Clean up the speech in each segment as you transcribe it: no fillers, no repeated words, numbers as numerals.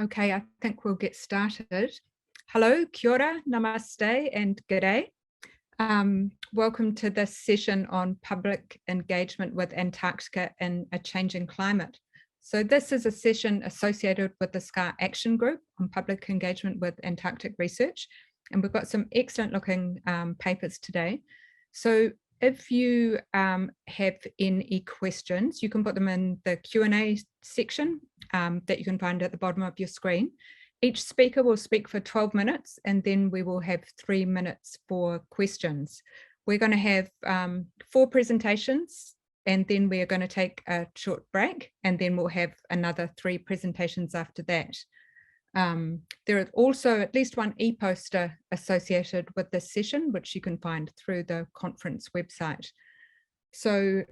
Okay, I think we'll get started. Hello, kia ora, namaste, and g'day. Welcome to this session on public engagement with Antarctica in a changing climate. So this is a session associated with the SCAR Action Group on public engagement with Antarctic research. And we've got some excellent looking papers today. So if you have any questions, you can put them in the Q&A section that you can find at the bottom of your screen. Each speaker will speak for 12 minutes and then we will have 3 minutes for questions. We're going to have 4 presentations and then we are going to take a short break and then we'll have another 3 presentations after that. There is also at least one e-poster associated with this session, which you can find through the conference website. So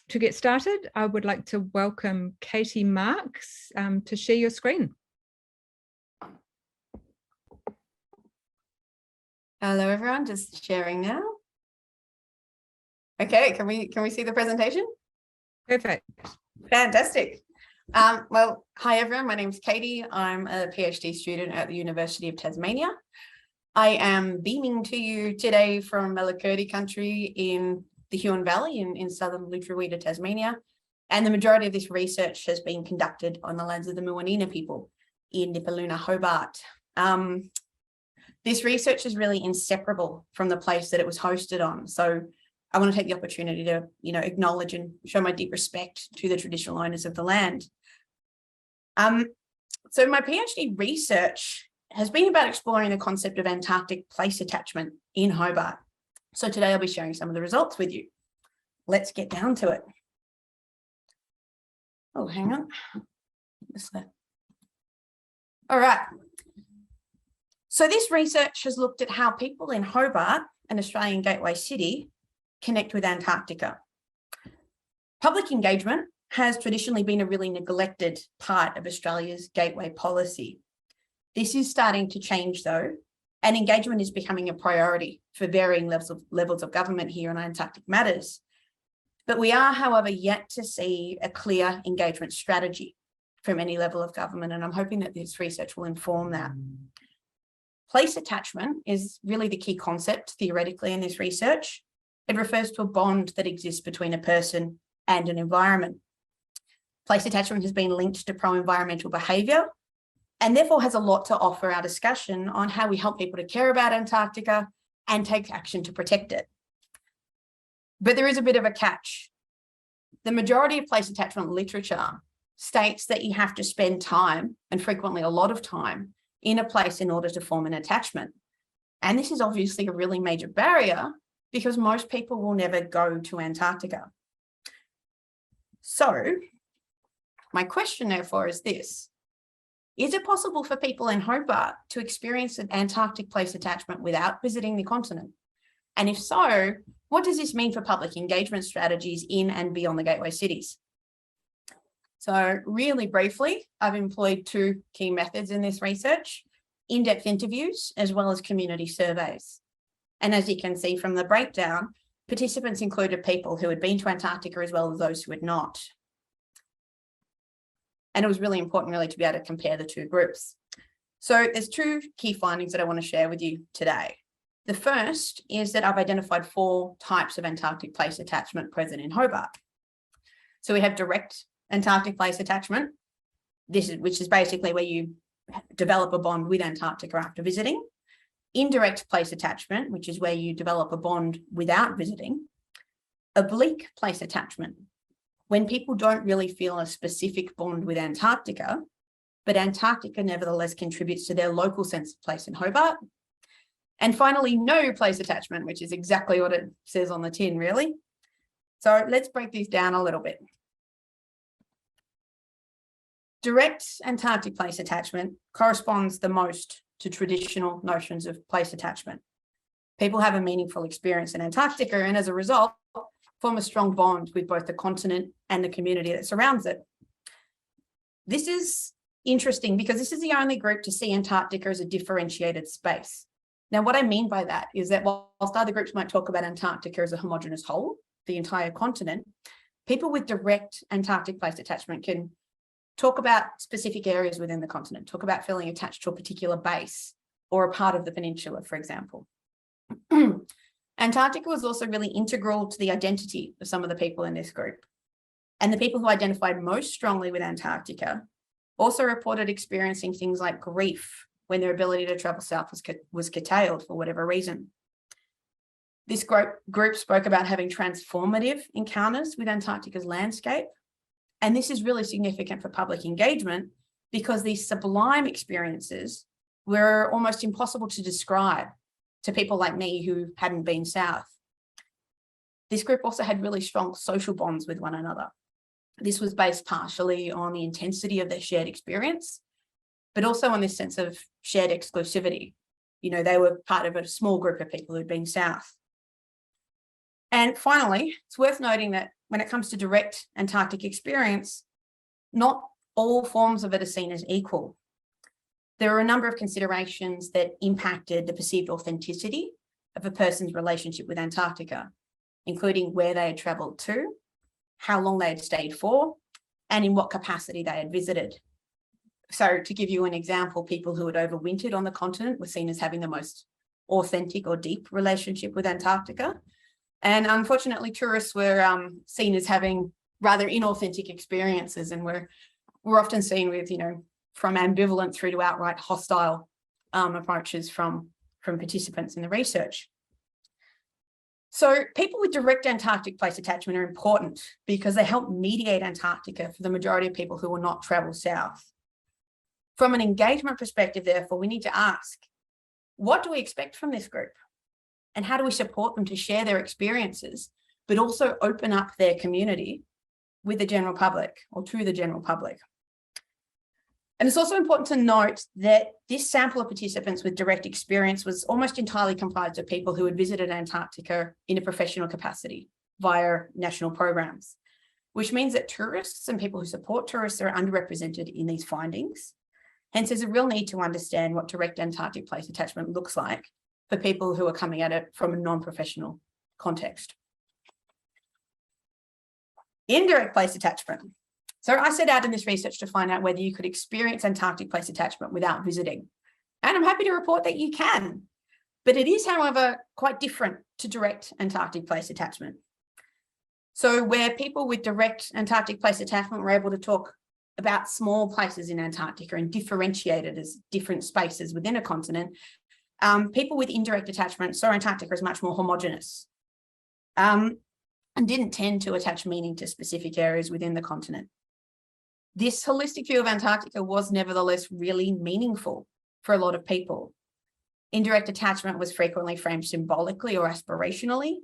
to get started, I would like to welcome Katie Marks to share your screen. Hello, everyone, just sharing now. Okay, can we see the presentation? Perfect. Fantastic. Well, hi everyone, my name is Katie. I'm a PhD student at the University of Tasmania. I am beaming to you today from Malakirti country in the Huon Valley in southern Lutruwita, Tasmania. And the majority of this research has been conducted on the lands of the Muwinina people in Nipaluna, Hobart. This research is really inseparable from the place that it was hosted on. So I want to take the opportunity to, acknowledge and show my deep respect to the traditional owners of the land. So my PhD research has been about exploring the concept of Antarctic place attachment in Hobart. So today I'll be sharing some of the results with you. Let's get down to it. Oh, hang on. All right. So this research has looked at how people in Hobart, an Australian gateway city, connect with Antarctica. Public engagement has traditionally been a really neglected part of Australia's gateway policy. This is starting to change though, and engagement is becoming a priority for varying levels of government here on Antarctic matters. But we are, however, yet to see a clear engagement strategy from any level of government, and I'm hoping that this research will inform that. Place attachment is really the key concept theoretically in this research. It refers to a bond that exists between a person and an environment. Place attachment has been linked to pro-environmental behaviour and therefore has a lot to offer our discussion on how we help people to care about Antarctica and take action to protect it. But there is a bit of a catch. The majority of place attachment literature states that you have to spend time, and frequently a lot of time, in a place in order to form an attachment. And this is obviously a really major barrier because most people will never go to Antarctica. So my question therefore is this: is it possible for people in Hobart to experience an Antarctic place attachment without visiting the continent? And if so, what does this mean for public engagement strategies in and beyond the gateway cities? So really briefly, I've employed 2 key methods in this research: in-depth interviews as well as community surveys. And as you can see from the breakdown, participants included people who had been to Antarctica as well as those who had not. And it was really important to be able to compare the 2 groups. So there's 2 key findings that I want to share with you today. The first is that I've identified 4 types of Antarctic place attachment present in Hobart. So we have direct Antarctic place attachment, which is basically where you develop a bond with Antarctica after visiting. Indirect place attachment, which is where you develop a bond without visiting. Oblique place attachment, when people don't really feel a specific bond with Antarctica, but Antarctica nevertheless contributes to their local sense of place in Hobart. And finally, no place attachment, which is exactly what it says on the tin, really. So let's break these down a little bit. Direct Antarctic place attachment corresponds the most to traditional notions of place attachment. People have a meaningful experience in Antarctica and as a result, form a strong bond with both the continent and the community that surrounds it. This is interesting because this is the only group to see Antarctica as a differentiated space. Now, what I mean by that is that whilst other groups might talk about Antarctica as a homogeneous whole, the entire continent, people with direct Antarctic place attachment can talk about specific areas within the continent, talk about feeling attached to a particular base or a part of the peninsula, for example. Antarctica was also really integral to the identity of some of the people in this group. And the people who identified most strongly with Antarctica also reported experiencing things like grief when their ability to travel south was curtailed for whatever reason. This group spoke about having transformative encounters with Antarctica's landscape. And this is really significant for public engagement because these sublime experiences were almost impossible to describe to people like me who hadn't been south. This group also had really strong social bonds with one another. This was based partially on the intensity of their shared experience, but also on this sense of shared exclusivity. You know, they were part of a small group of people who'd been south. And finally, it's worth noting that when it comes to direct Antarctic experience, not all forms of it are seen as equal. There are a number of considerations that impacted the perceived authenticity of a person's relationship with Antarctica, including where they had travelled to, how long they had stayed for, and in what capacity they had visited. So to give you an example, people who had overwintered on the continent were seen as having the most authentic or deep relationship with Antarctica. And unfortunately, tourists were seen as having rather inauthentic experiences and were often seen with, you know, from ambivalent through to outright hostile approaches from participants in the research. So people with direct Antarctic place attachment are important because they help mediate Antarctica for the majority of people who will not travel south. From an engagement perspective, therefore, we need to ask, what do we expect from this group? And how do we support them to share their experiences, but also open up their community with the general public or to the general public? And it's also important to note that this sample of participants with direct experience was almost entirely comprised of people who had visited Antarctica in a professional capacity via national programs, which means that tourists and people who support tourists are underrepresented in these findings. Hence, there's a real need to understand what direct Antarctic place attachment looks like for people who are coming at it from a non-professional context. Indirect place attachment. So I set out in this research to find out whether you could experience Antarctic place attachment without visiting. And I'm happy to report that you can. But it is, however, quite different to direct Antarctic place attachment. So where people with direct Antarctic place attachment were able to talk about small places in Antarctica and differentiate it as different spaces within a continent, people with indirect attachment saw Antarctica as much more homogenous and didn't tend to attach meaning to specific areas within the continent. This holistic view of Antarctica was nevertheless really meaningful for a lot of people. Indirect attachment was frequently framed symbolically or aspirationally.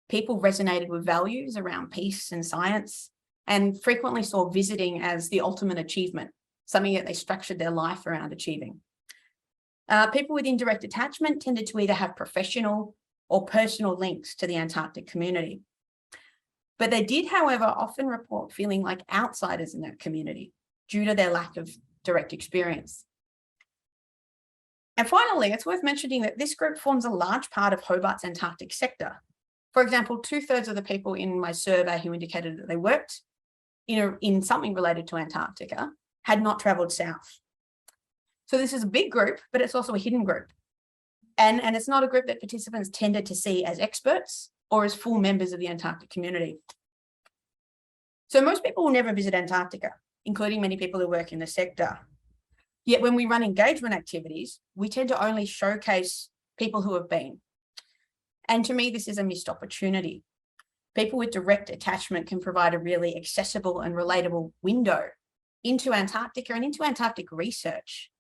People resonated with values around peace and science and frequently saw visiting as the ultimate achievement, something that they structured their life around achieving. People with indirect attachment tended to either have professional or personal links to the Antarctic community. But they did, however, often report feeling like outsiders in that community due to their lack of direct experience. And finally, it's worth mentioning that this group forms a large part of Hobart's Antarctic sector. For example, 2/3 of the people in my survey who indicated that they worked in something related to Antarctica had not travelled south. So this is a big group, but it's also a hidden group. And it's not a group that participants tended to see as experts or as full members of the Antarctic community. So most people will never visit Antarctica, including many people who work in the sector. Yet when we run engagement activities, we tend to only showcase people who have been. And to me, this is a missed opportunity. People with direct attachment can provide a really accessible and relatable window into Antarctica and into Antarctic research.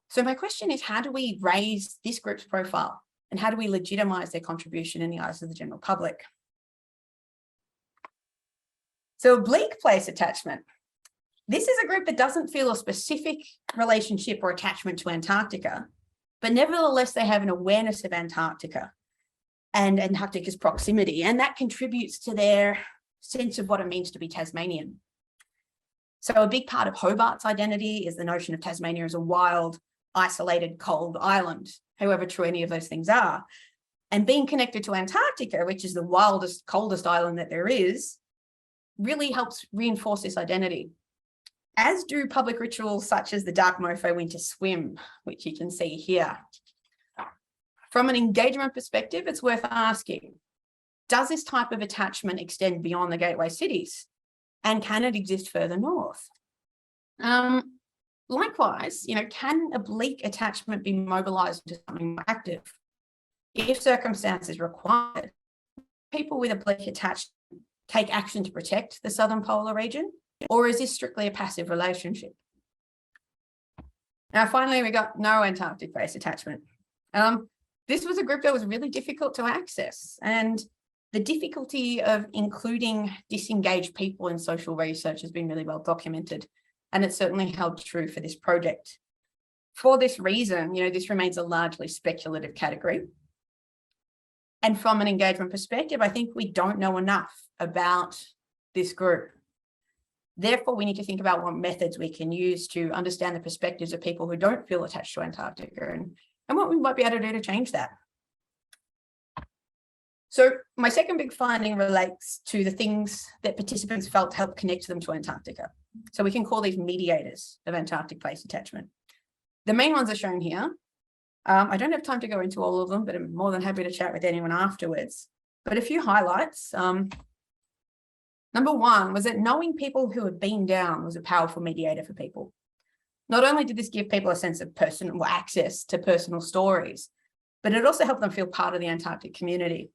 So my question is, how do we raise this group's profile? And how do we legitimize their contribution in the eyes of the general public? So oblique place attachment. This is a group that doesn't feel a specific relationship or attachment to Antarctica, but nevertheless, they have an awareness of Antarctica and Antarctica's proximity, and that contributes to their sense of what it means to be Tasmanian. So a big part of Hobart's identity is the notion of Tasmania as a wild, isolated, cold island, however true any of those things are. And being connected to Antarctica, which is the wildest, coldest island that there is, really helps reinforce this identity. as do public rituals such as the Dark Mofo Winter Swim, which you can see here. From an engagement perspective, it's worth asking, does this type of attachment extend beyond the gateway cities? And can it exist further north? Likewise, can oblique attachment be mobilized into something more active? If circumstances require, people with oblique attachment take action to protect the southern polar region, or is this strictly a passive relationship? Now, finally, we got no Antarctic-based attachment. This was a group that was really difficult to access, and the difficulty of including disengaged people in social research has been really well documented, and it certainly held true for this project. For this reason, this remains a largely speculative category. And from an engagement perspective, I think we don't know enough about this group. Therefore, we need to think about what methods we can use to understand the perspectives of people who don't feel attached to Antarctica and what we might be able to do to change that. So my second big finding relates to the things that participants felt help connect them to Antarctica. So we can call these mediators of Antarctic place attachment. The main ones are shown here. I don't have time to go into all of them, but I'm more than happy to chat with anyone afterwards. But a few highlights. Number one was that knowing people who had been down was a powerful mediator for people. Not only did this give people a sense of personal access to personal stories, but it also helped them feel part of the Antarctic community.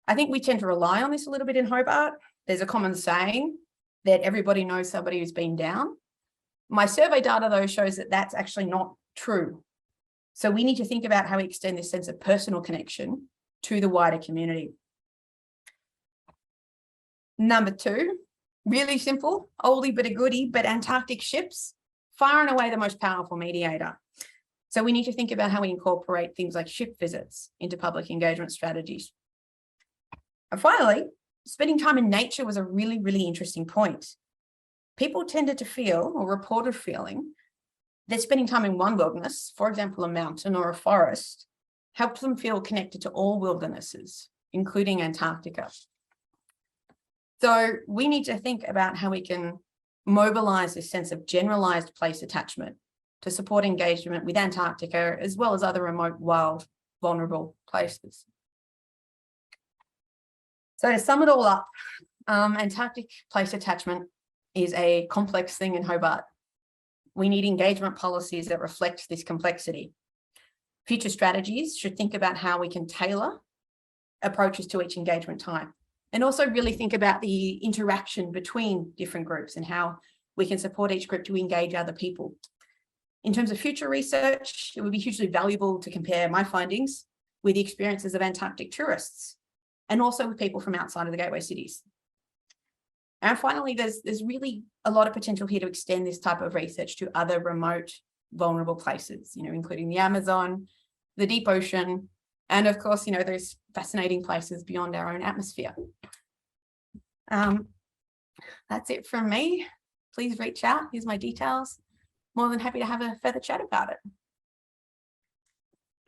I think we tend to rely on this a little bit in Hobart. There's a common saying that everybody knows somebody who's been down. My survey data, though, shows that that's actually not true. So we need to think about how we extend this sense of personal connection to the wider community. Number two, really simple, oldie but a goodie, but Antarctic ships, far and away the most powerful mediator. So we need to think about how we incorporate things like ship visits into public engagement strategies. And finally, spending time in nature was a really, really interesting point. People tended to feel, or reported feeling, that spending time in one wilderness, for example, a mountain or a forest, helped them feel connected to all wildernesses, including Antarctica. So we need to think about how we can mobilize this sense of generalized place attachment to support engagement with Antarctica, as well as other remote, wild, vulnerable places. So to sum it all up, Antarctic place attachment is a complex thing in Hobart. We need engagement policies that reflect this complexity. Future strategies should think about how we can tailor approaches to each engagement type, and also really think about the interaction between different groups and how we can support each group to engage other people. In terms of future research, it would be hugely valuable to compare my findings with the experiences of Antarctic tourists, and also with people from outside of the gateway cities. And finally, there's really a lot of potential here to extend this type of research to other remote, vulnerable places, including the Amazon, the deep ocean, and of course, those fascinating places beyond our own atmosphere. That's it from me. Please reach out. Here's my details. More than happy to have a further chat about it.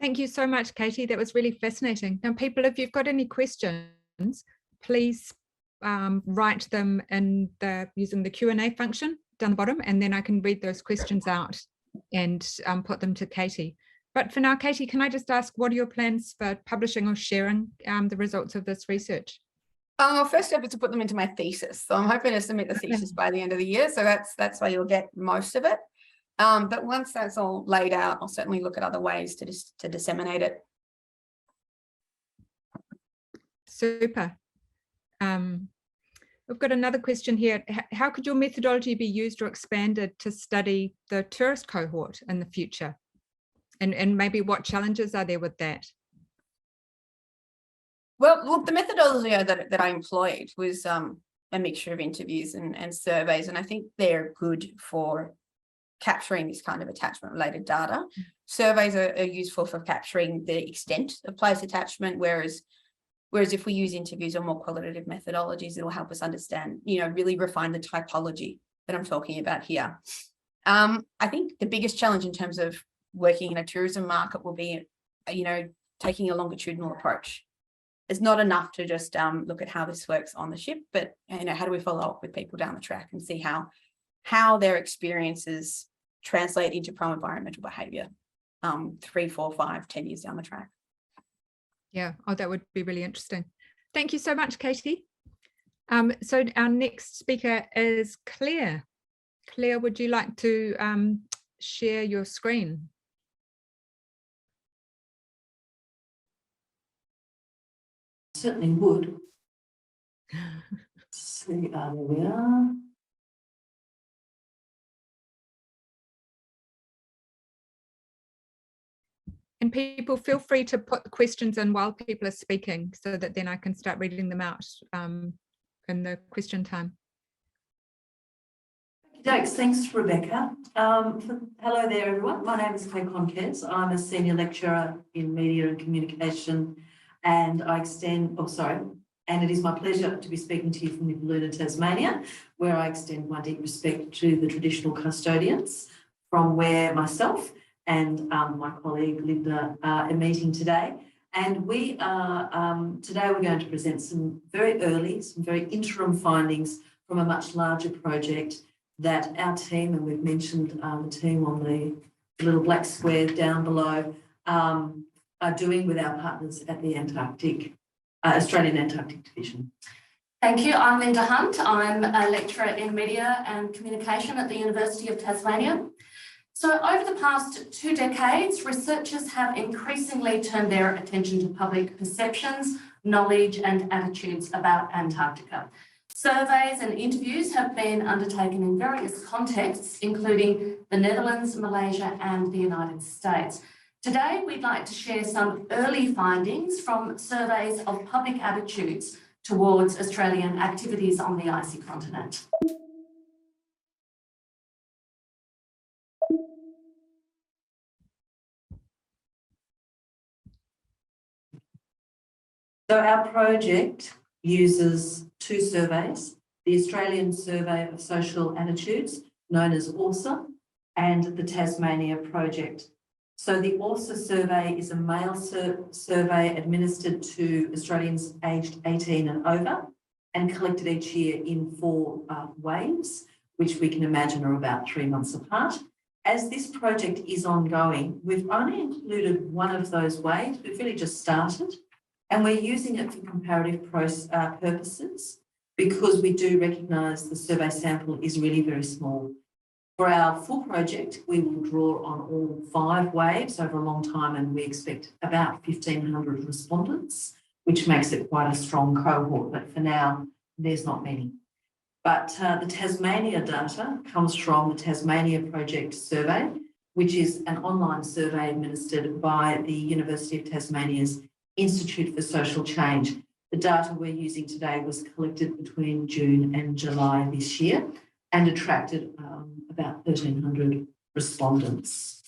Thank you so much, Katie. That was really fascinating. Now, people, if you've got any questions, please write them in using the Q&A function down the bottom, and then I can read those questions out and put them to Katie. But for now, Katie, can I just ask, what are your plans for publishing or sharing the results of this research? Well, first step is to put them into my thesis. So I'm hoping to submit the thesis by the end of the year. So that's where you'll get most of it. But once that's all laid out, I'll certainly look at other ways to disseminate it. Super. We've got another question here. How could your methodology be used or expanded to study the tourist cohort in the future? And maybe what challenges are there with that? Well, look, the methodology that I employed was a mixture of interviews and surveys, and I think they're good for capturing this kind of attachment related data. Surveys are useful for capturing the extent of place attachment, whereas if we use interviews or more qualitative methodologies, it'll help us understand, really refine the typology that I'm talking about here. I think the biggest challenge in terms of working in a tourism market will be, taking a longitudinal approach. It's not enough to just look at how this works on the ship, but how do we follow up with people down the track and see how how their experiences translate into pro-environmental behaviour 3, 4, 5, 10 years down the track. Yeah, oh, that would be really interesting. Thank you so much, Katie. So our next speaker is Claire. Claire, would you like to share your screen? Certainly would. See, there we are. And people feel free to put the questions in while people are speaking so that then I can start reading them out in the question time. Thanks, Rebecca. Hello there, everyone. My name is Claire Conquez. I'm a senior lecturer in media and communication, and and it is my pleasure to be speaking to you from Nippaluna, Tasmania, where I extend my deep respect to the traditional custodians, from where myself and my colleague Linda are meeting today. And we are, today we're going to present some very interim findings from a much larger project that our team, and we've mentioned the team on the little black square down below, are doing with our partners at the Antarctic, Australian Antarctic Division. Thank you. I'm Linda Hunt. I'm a lecturer in media and communication at the University of Tasmania. So over the past 2 decades, researchers have increasingly turned their attention to public perceptions, knowledge and attitudes about Antarctica. Surveys and interviews have been undertaken in various contexts, including the Netherlands, Malaysia and the United States. Today, we'd like to share some early findings from surveys of public attitudes towards Australian activities on the icy continent. So our project uses 2 surveys, the Australian Survey of Social Attitudes, known as AUSA, and the Tasmania Project. So the AUSA survey is a male survey administered to Australians aged 18 and over and collected each year in 4 waves, which we can imagine are about 3 months apart. As this project is ongoing, we've only included one of those waves. We've really just started. And we're using it for comparative purposes because we do recognise the survey sample is really very small. For our full project, we will draw on all 5 waves over a long time, and we expect about 1,500 respondents, which makes it quite a strong cohort. But for now, there's not many. But the Tasmania data comes from the Tasmania Project survey, which is an online survey administered by the University of Tasmania's Institute for Social Change. The data we're using today was collected between June and July this year and attracted about 1,300 respondents.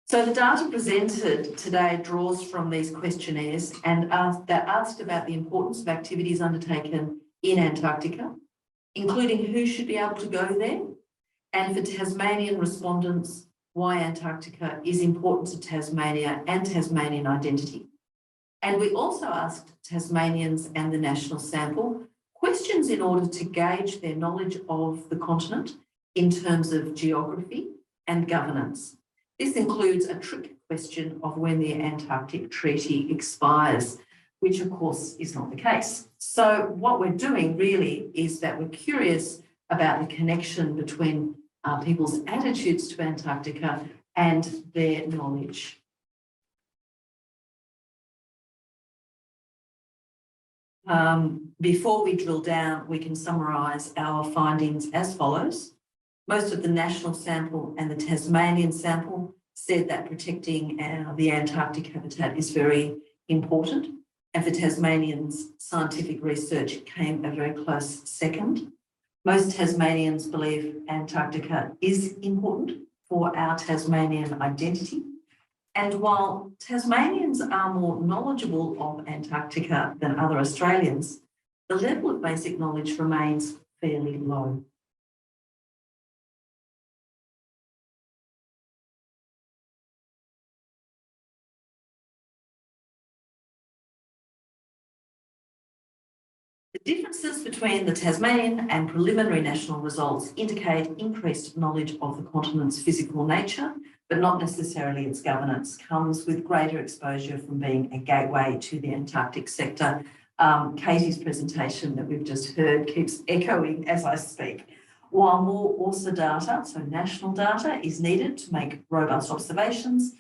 So the data presented today draws from these questionnaires and that asked about the importance of activities undertaken in Antarctica, including who should be able to go there, and for Tasmanian respondents, why Antarctica is important to Tasmania and Tasmanian identity. And we also asked Tasmanians and the national sample questions in order to gauge their knowledge of the continent in terms of geography and governance. This includes a trick question of when the Antarctic Treaty expires, which of course is not the case. So what we're doing really is that we're curious about the connection between people's attitudes to Antarctica and their knowledge. Before we drill down, we can summarise our findings as follows. Most of the national sample and the Tasmanian sample said that protecting the Antarctic habitat is very important. And for Tasmanians, scientific research came a very close second. Most Tasmanians believe Antarctica is important for our Tasmanian identity. And while Tasmanians are more knowledgeable of Antarctica than other Australians, the level of basic knowledge remains fairly low. The Differences between the Tasmanian and preliminary national results indicate increased knowledge of the continent's physical nature, but not necessarily its governance. Comes with greater exposure from being a gateway to the Antarctic sector. Katie's presentation that we've just heard keeps echoing as I speak. While more ORSA data, so national data, is needed to make robust observations,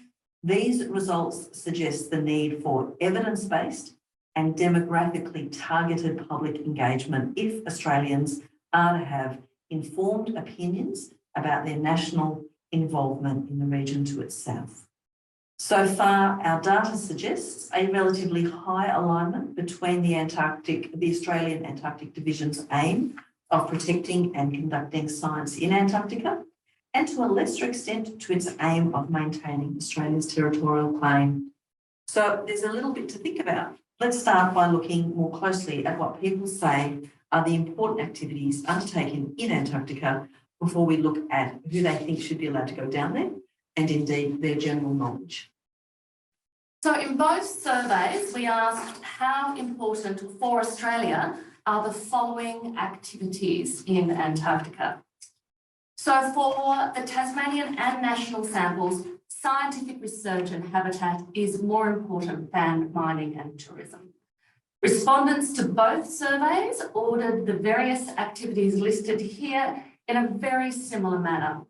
these results suggest the need for evidence-based and demographically targeted public engagement if Australians are to have informed opinions about their national involvement in the region to its south. So far, our data suggests a relatively high alignment between the Australian Antarctic Division's aim of protecting and conducting science in Antarctica, and to a lesser extent to its aim of maintaining Australia's territorial claim. So there's a little bit to think about. Let's start by looking more closely at what people say are the important activities undertaken in Antarctica before we look at who they think should be allowed to go down there and indeed their general knowledge. So in both surveys, we asked how important for Australia are the following activities in Antarctica. So for the Tasmanian and national samples, scientific research and habitat is more important than mining and tourism. Respondents to both surveys ordered the various activities listed here in a very similar manner.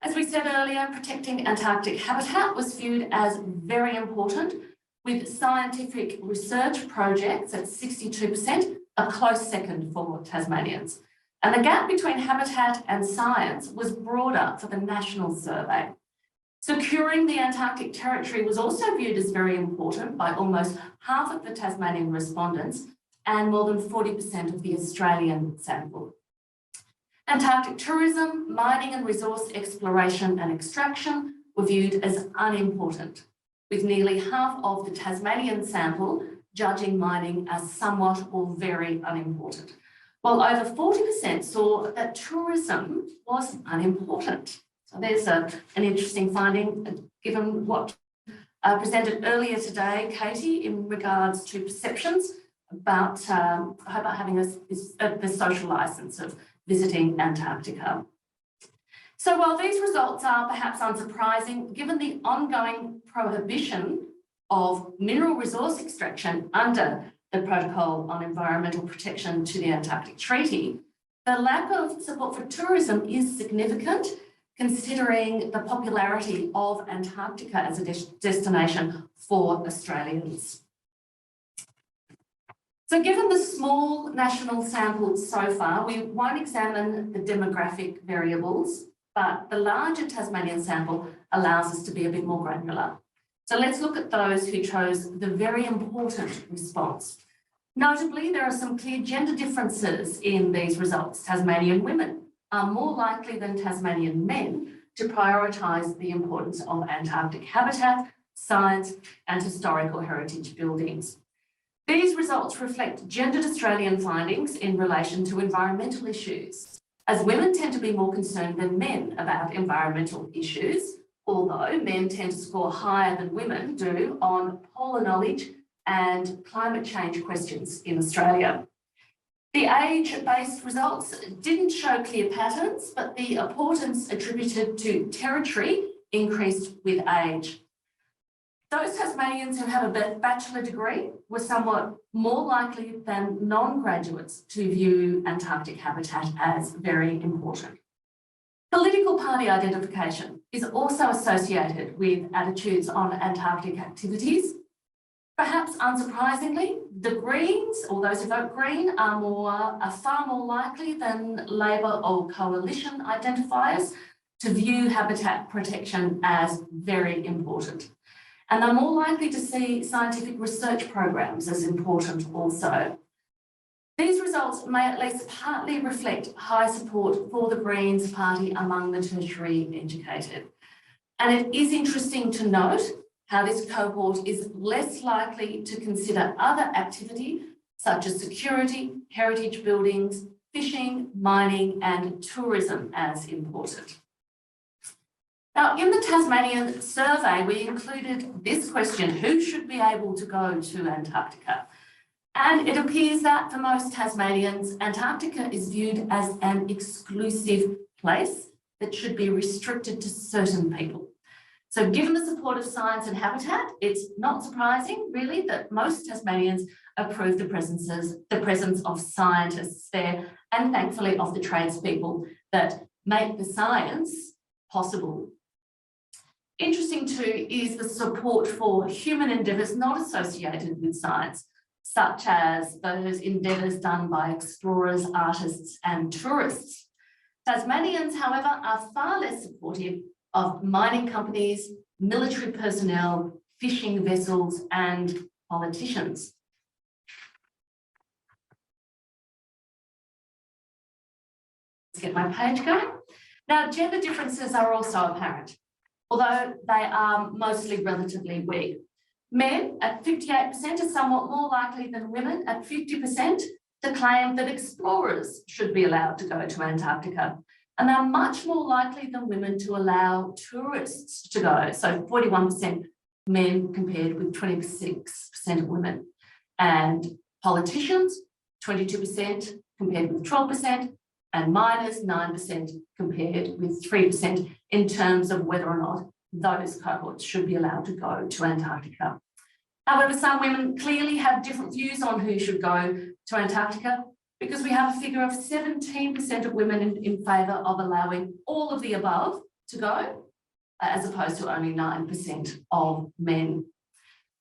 As we said earlier, protecting Antarctic habitat was viewed as very important, with scientific research projects at 62%, a close second for Tasmanians. And the gap between habitat and science was broader for the national survey. Securing the Antarctic territory was also viewed as very important by almost half of the Tasmanian respondents and more than 40% of the Australian sample. Antarctic tourism, mining and resource exploration and extraction were viewed as unimportant, with nearly half of the Tasmanian sample judging mining as somewhat or very unimportant, while over 40% saw that tourism was unimportant. So there's an interesting finding given what presented earlier today, Katie, in regards to perceptions about having the social licence of visiting Antarctica. So while these results are perhaps unsurprising, given the ongoing prohibition of mineral resource extraction under the Protocol on Environmental Protection to the Antarctic Treaty, the lack of support for tourism is significant, considering the popularity of Antarctica as a destination for Australians. So given the small national samples so far, we won't examine the demographic variables, but the larger Tasmanian sample allows us to be a bit more granular. So let's look at those who chose the very important response. Notably, there are some clear gender differences in these results. Tasmanian women are more likely than Tasmanian men to prioritise the importance of Antarctic habitat, science and historical heritage buildings. These results reflect gendered Australian findings in relation to environmental issues, as women tend to be more concerned than men about environmental issues, although men tend to score higher than women do on polar knowledge and climate change questions in Australia. The age-based results didn't show clear patterns, but the importance attributed to territory increased with age. Those Tasmanians who have a bachelor degree were somewhat more likely than non-graduates to view Antarctic habitat as very important. Political party identification is also associated with attitudes on Antarctic activities. Perhaps unsurprisingly, the Greens, or those who vote Green, are far more likely than Labor or coalition identifiers to view habitat protection as very important. And they're more likely to see scientific research programs as important also. These results may at least partly reflect high support for the Greens party among the tertiary educated. And it is interesting to note how this cohort is less likely to consider other activity such as security, heritage buildings, fishing, mining and tourism as important. Now, in the Tasmanian survey, we included this question: who should be able to go to Antarctica? And it appears that for most Tasmanians, Antarctica is viewed as an exclusive place that should be restricted to certain people. So given the support of science and habitat, it's not surprising really that most Tasmanians approve the presence of scientists there, and thankfully of the tradespeople that make the science possible. Interesting too is the support for human endeavours not associated with science, such as those endeavours done by explorers, artists and tourists. Tasmanians, however, are far less supportive of mining companies, military personnel, fishing vessels and politicians. Let's get my page going. Now, gender differences are also apparent, although they are mostly relatively weak. Men at 58% are somewhat more likely than women at 50% to claim that explorers should be allowed to go to Antarctica, and are much more likely than women to allow tourists to go. So 41% men compared with 26% of women. And politicians, 22% compared with 12%, and miners, 9% compared with 3% in terms of whether or not those cohorts should be allowed to go to Antarctica. However, some women clearly have different views on who should go to Antarctica, because we have a figure of 17% of women in favour of allowing all of the above to go, as opposed to only 9% of men.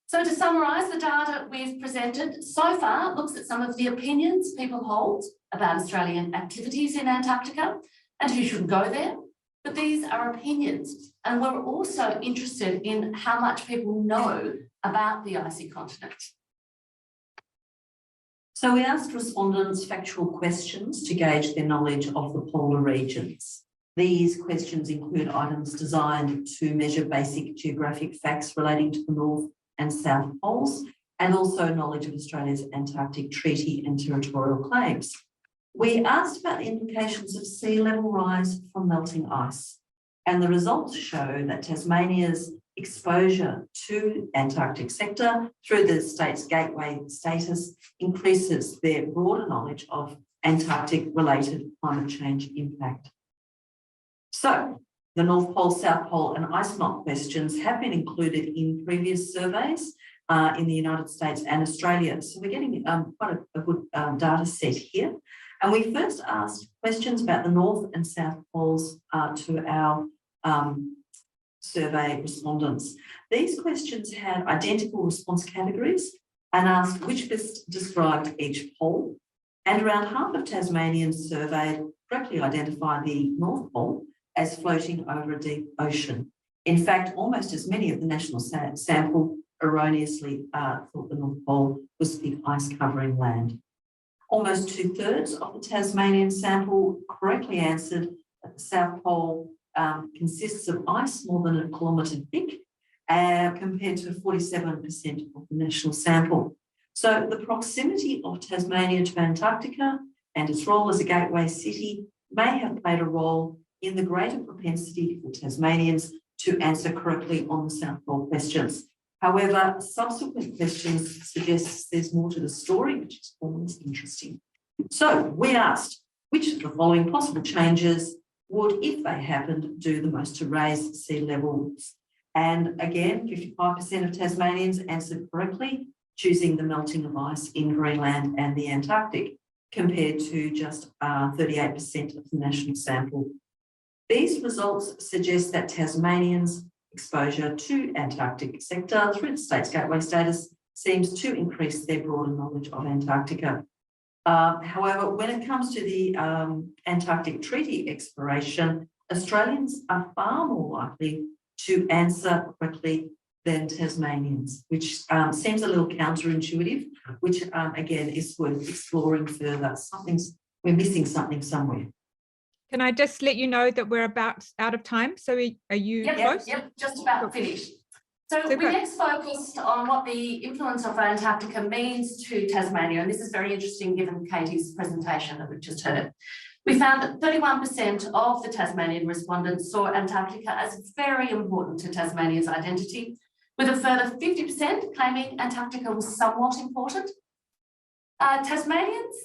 So to summarise, the data we've presented so far looks at some of the opinions people hold about Australian activities in Antarctica and who should go there. But these are opinions, and we're also interested in how much people know about the icy continent. So we asked respondents factual questions to gauge their knowledge of the polar regions. These questions include items designed to measure basic geographic facts relating to the North and South Poles, and also knowledge of Australia's Antarctic Treaty and territorial claims. We asked about the implications of sea level rise from melting ice, and the results show that Tasmania's exposure to Antarctic sector through the state's gateway status increases their broader knowledge of Antarctic-related climate change impact. So, the North Pole, South Pole and ice melt questions have been included in previous surveys in the United States and Australia. So we're getting quite a good data set here. And we first asked questions about the North and South Poles to our survey respondents. These questions had identical response categories and asked which best described each pole. And around half of Tasmanians surveyed correctly identified the North Pole as floating over a deep ocean. In fact, almost as many of the national sample erroneously thought the North Pole was thick ice covering land. Almost 2/3 of the Tasmanian sample correctly answered that the South Pole consists of ice more than 1 kilometre thick, compared to 47% of the national sample. So the proximity of Tasmania to Antarctica and its role as a gateway city may have played a role in the greater propensity for Tasmanians to answer correctly on the South Pole questions. However, subsequent questions suggest there's more to the story, which is always interesting. So we asked, which of the following possible changes would, if they happened, do the most to raise sea levels? And again, 55% of Tasmanians answered correctly, choosing the melting of ice in Greenland and the Antarctic, compared to just 38% of the national sample. These results suggest that Tasmanians' exposure to Antarctic sector through the state's gateway status seems to increase their broader knowledge of Antarctica. However, when it comes to the Antarctic Treaty exploration, Australians are far more likely to answer correctly than Tasmanians, which seems a little counterintuitive, which again is worth exploring further. We're missing something somewhere. Can I just let you know that we're about out of time? So are you close? Yep, just about finished. So we next focused on what the influence of Antarctica means to Tasmania, and this is very interesting given Katie's presentation that we've just heard. We found that 31% of the Tasmanian respondents saw Antarctica as very important to Tasmania's identity, with a further 50% claiming Antarctica was somewhat important. Tasmanians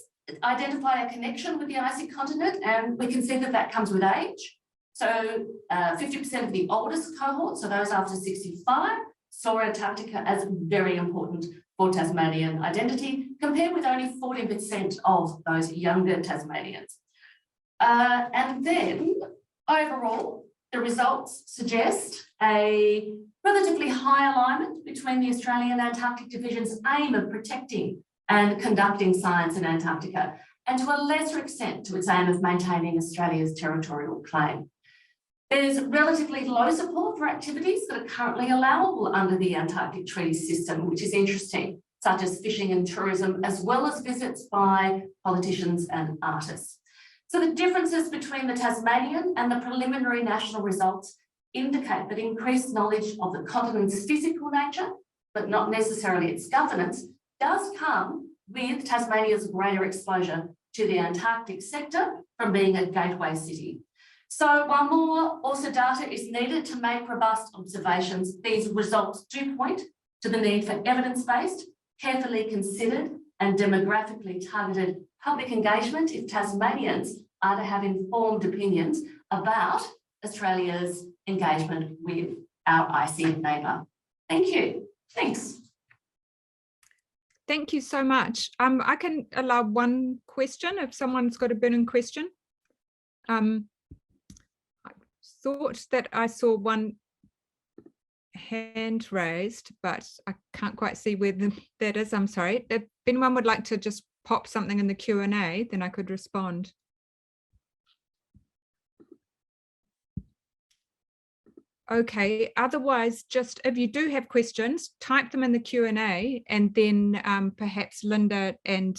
identify a connection with the icy continent, and we can see that that comes with age. So 50% of the oldest cohort, so those after 65, saw Antarctica as very important for Tasmanian identity, compared with only 14% of those younger Tasmanians. And then overall, the results suggest a relatively high alignment between the Australian Antarctic Division's aim of protecting and conducting science in Antarctica, and to a lesser extent to its aim of maintaining Australia's territorial claim. There's relatively low support for activities that are currently allowable under the Antarctic Treaty System, which is interesting, such as fishing and tourism, as well as visits by politicians and artists. So the differences between the Tasmanian and the preliminary national results indicate that increased knowledge of the continent's physical nature, but not necessarily its governance, does come with Tasmania's greater exposure to the Antarctic sector from being a gateway city. So while more also data is needed to make robust observations, these results do point to the need for evidence-based, carefully considered and demographically targeted public engagement if Tasmanians are to have informed opinions about Australia's engagement with our icy neighbour. Thank you. Thanks. Thank you so much. I can allow one question if someone's got a burning question. I thought that I saw one hand raised, but I can't quite see where that is. I'm sorry. If anyone would like to just pop something in the Q&A, then I could respond. Okay, otherwise, just if you do have questions, type them in the Q&A, and then perhaps Linda and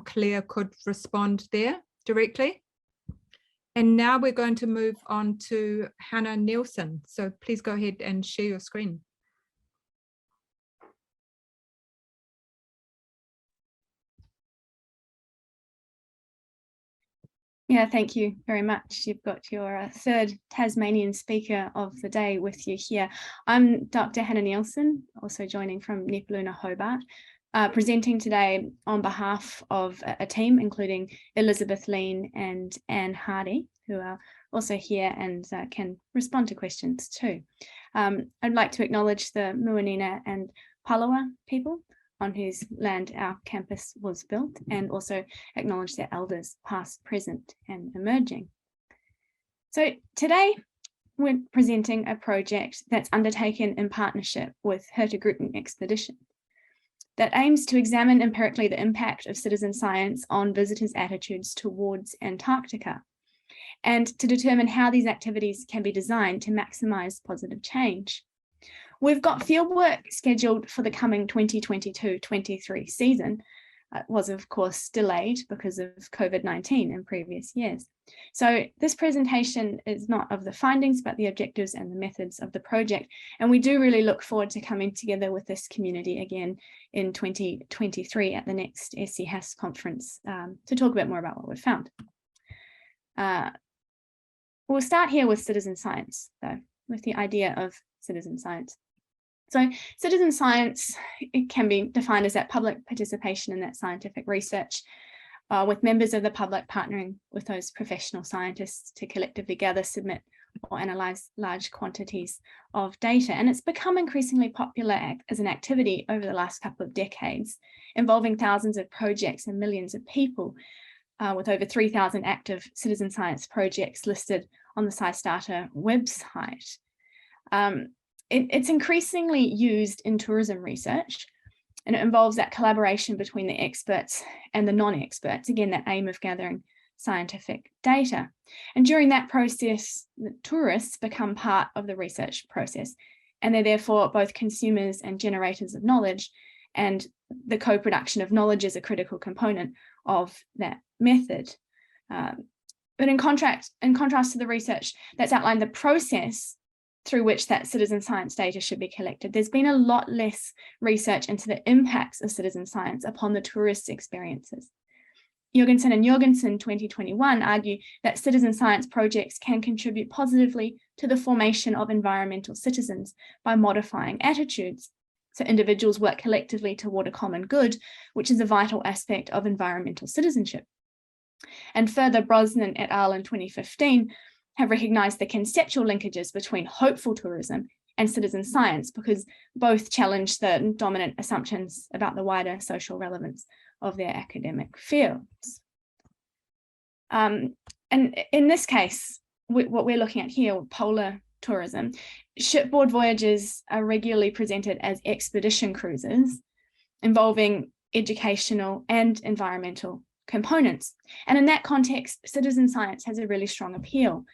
Claire could respond there directly. And now we're going to move on to Hannah Nielsen. So please go ahead and share your screen. Yeah, thank you very much. You've got your third Tasmanian speaker of the day with you here. I'm Dr. Hannah Nielsen, also joining from Nepaluna, Hobart, presenting today on behalf of a team including Elizabeth Lean and Anne Heidi, who are also here and can respond to questions too. I'd like to acknowledge the Muanina and Palawa people on whose land our campus was built, and also acknowledge their elders, past, present, and emerging. So today, we're presenting a project that's undertaken in partnership with Hurtigruten Expedition that aims to examine empirically the impact of citizen science on visitors' attitudes towards Antarctica, and to determine how these activities can be designed to maximise positive change. We've got fieldwork scheduled for the coming 2022-23 season. It was, of course, delayed because of COVID-19 in previous years. So this presentation is not of the findings, but the objectives and the methods of the project. And we do really look forward to coming together with this community again in 2023 at the next SCHAS conference to talk a bit more about what we've found. We'll start here with citizen science, though, with the idea of citizen science. So citizen science, it can be defined as that public participation in that scientific research with members of the public partnering with those professional scientists to collectively gather, submit or analyse large quantities of data. And it's become increasingly popular as an activity over the last couple of decades, involving thousands of projects and millions of people with over 3,000 active citizen science projects listed on the SciStarter website. It's increasingly used in tourism research, and it involves that collaboration between the experts and the non-experts, again, that aim of gathering scientific data. And during that process, the tourists become part of the research process, and they're therefore both consumers and generators of knowledge, and the co-production of knowledge is a critical component of that method. But in contrast to the research that's outlined the process through which that citizen science data should be collected, there's been a lot less research into the impacts of citizen science upon the tourist's experiences. Jorgensen and Jorgensen 2021 argue that citizen science projects can contribute positively to the formation of environmental citizens by modifying attitudes. So individuals work collectively toward a common good, which is a vital aspect of environmental citizenship. And further, Brosnan et al. In 2015 have recognized the conceptual linkages between hopeful tourism and citizen science, because both challenge the dominant assumptions about the wider social relevance of their academic fields. And in this case, what we're looking at here, polar tourism, shipboard voyages are regularly presented as expedition cruises involving educational and environmental components. And in that context, citizen science has a really strong appeal,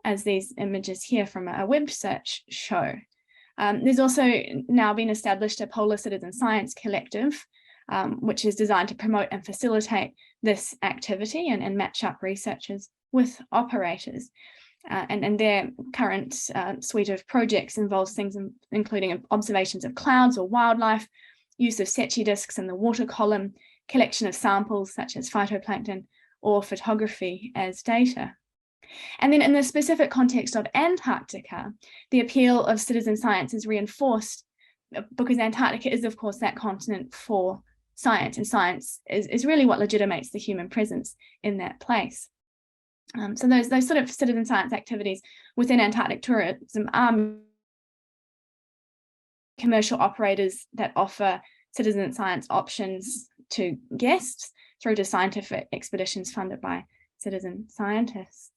as these images here from a web search show. There's also now been established a Polar Citizen Science Collective, which is designed to promote and facilitate this activity and match up researchers with operators. And their current suite of projects involves things including observations of clouds or wildlife, use of Secchi discs in the water column, collection of samples such as phytoplankton, or photography as data. And then in the specific context of Antarctica, the appeal of citizen science is reinforced because Antarctica is, of course, that continent for science, and science is really what legitimates the human presence in that place. So those sort of citizen science activities within Antarctic tourism are commercial operators that offer citizen science options to guests through to scientific expeditions funded by citizen scientists.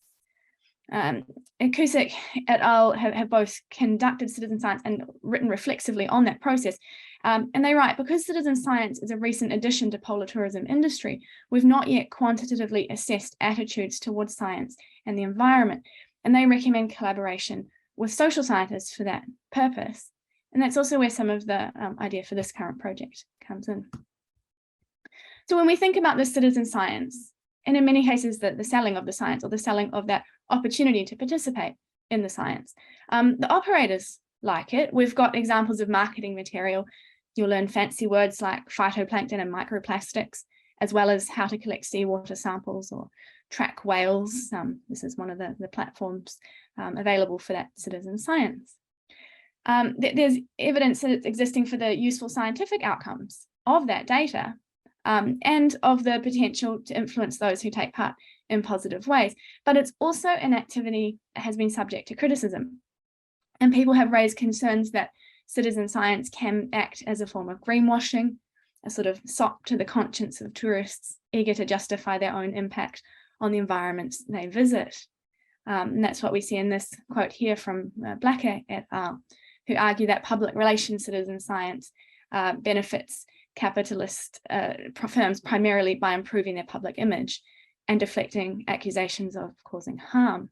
Cusick et al. Have both conducted citizen science and written reflexively on that process. And they write, because citizen science is a recent addition to polar tourism industry, we've not yet quantitatively assessed attitudes towards science and the environment. And they recommend collaboration with social scientists for that purpose. And that's also where some of the idea for this current project comes in. So when we think about this citizen science, and in many cases the selling of the science or the selling of that opportunity to participate in the science, the operators like it. We've got examples of marketing material. You'll learn fancy words like phytoplankton and microplastics, as well as how to collect seawater samples or track whales. This is one of the platforms available for that citizen science. There's evidence that it's existing for the useful scientific outcomes of that data, and of the potential to influence those who take part in positive ways. But it's also an activity that has been subject to criticism. And people have raised concerns that citizen science can act as a form of greenwashing, a sort of sop to the conscience of tourists eager to justify their own impact on the environments they visit. And that's what we see in this quote here from Blacker et al., who argue that public relations citizen science benefits capitalist firms primarily by improving their public image and deflecting accusations of causing harm.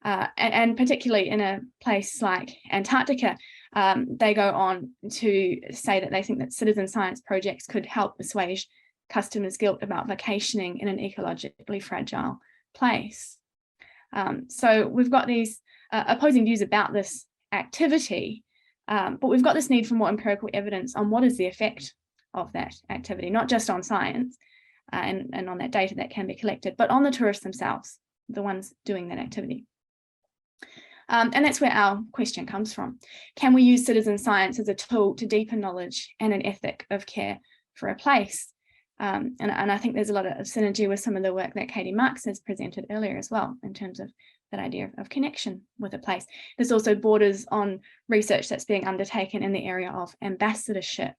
And particularly in a place like Antarctica, they go on to say that they think that citizen science projects could help assuage customers' guilt about vacationing in an ecologically fragile place. So we've got these opposing views about this activity, but we've got this need for more empirical evidence on what is the effect of that activity, not just on science and on that data that can be collected, but on the tourists themselves, the ones doing that activity. And that's where our question comes from. Can we use citizen science as a tool to deepen knowledge and an ethic of care for a place? And I think there's a lot of synergy with some of the work that Katie Marks has presented earlier as well, in terms of that idea of connection with a place. There's also borders on research that's being undertaken in the area of ambassadorship.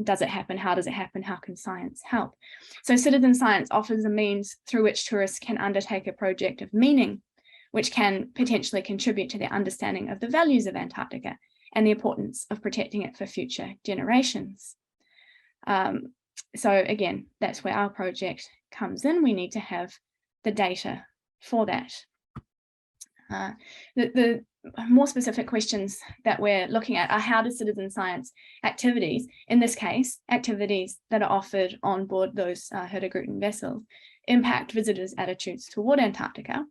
Does it happen? How does it happen? How can science help? So citizen science offers a means through which tourists can undertake a project of meaning, which can potentially contribute to their understanding of the values of Antarctica and the importance of protecting it for future generations. So again, that's where our project comes in. We need to have the data for that. The more specific questions that we're looking at are how do citizen science activities, in this case, activities that are offered on board those Hurtigruten vessels, impact visitors' attitudes toward Antarctica?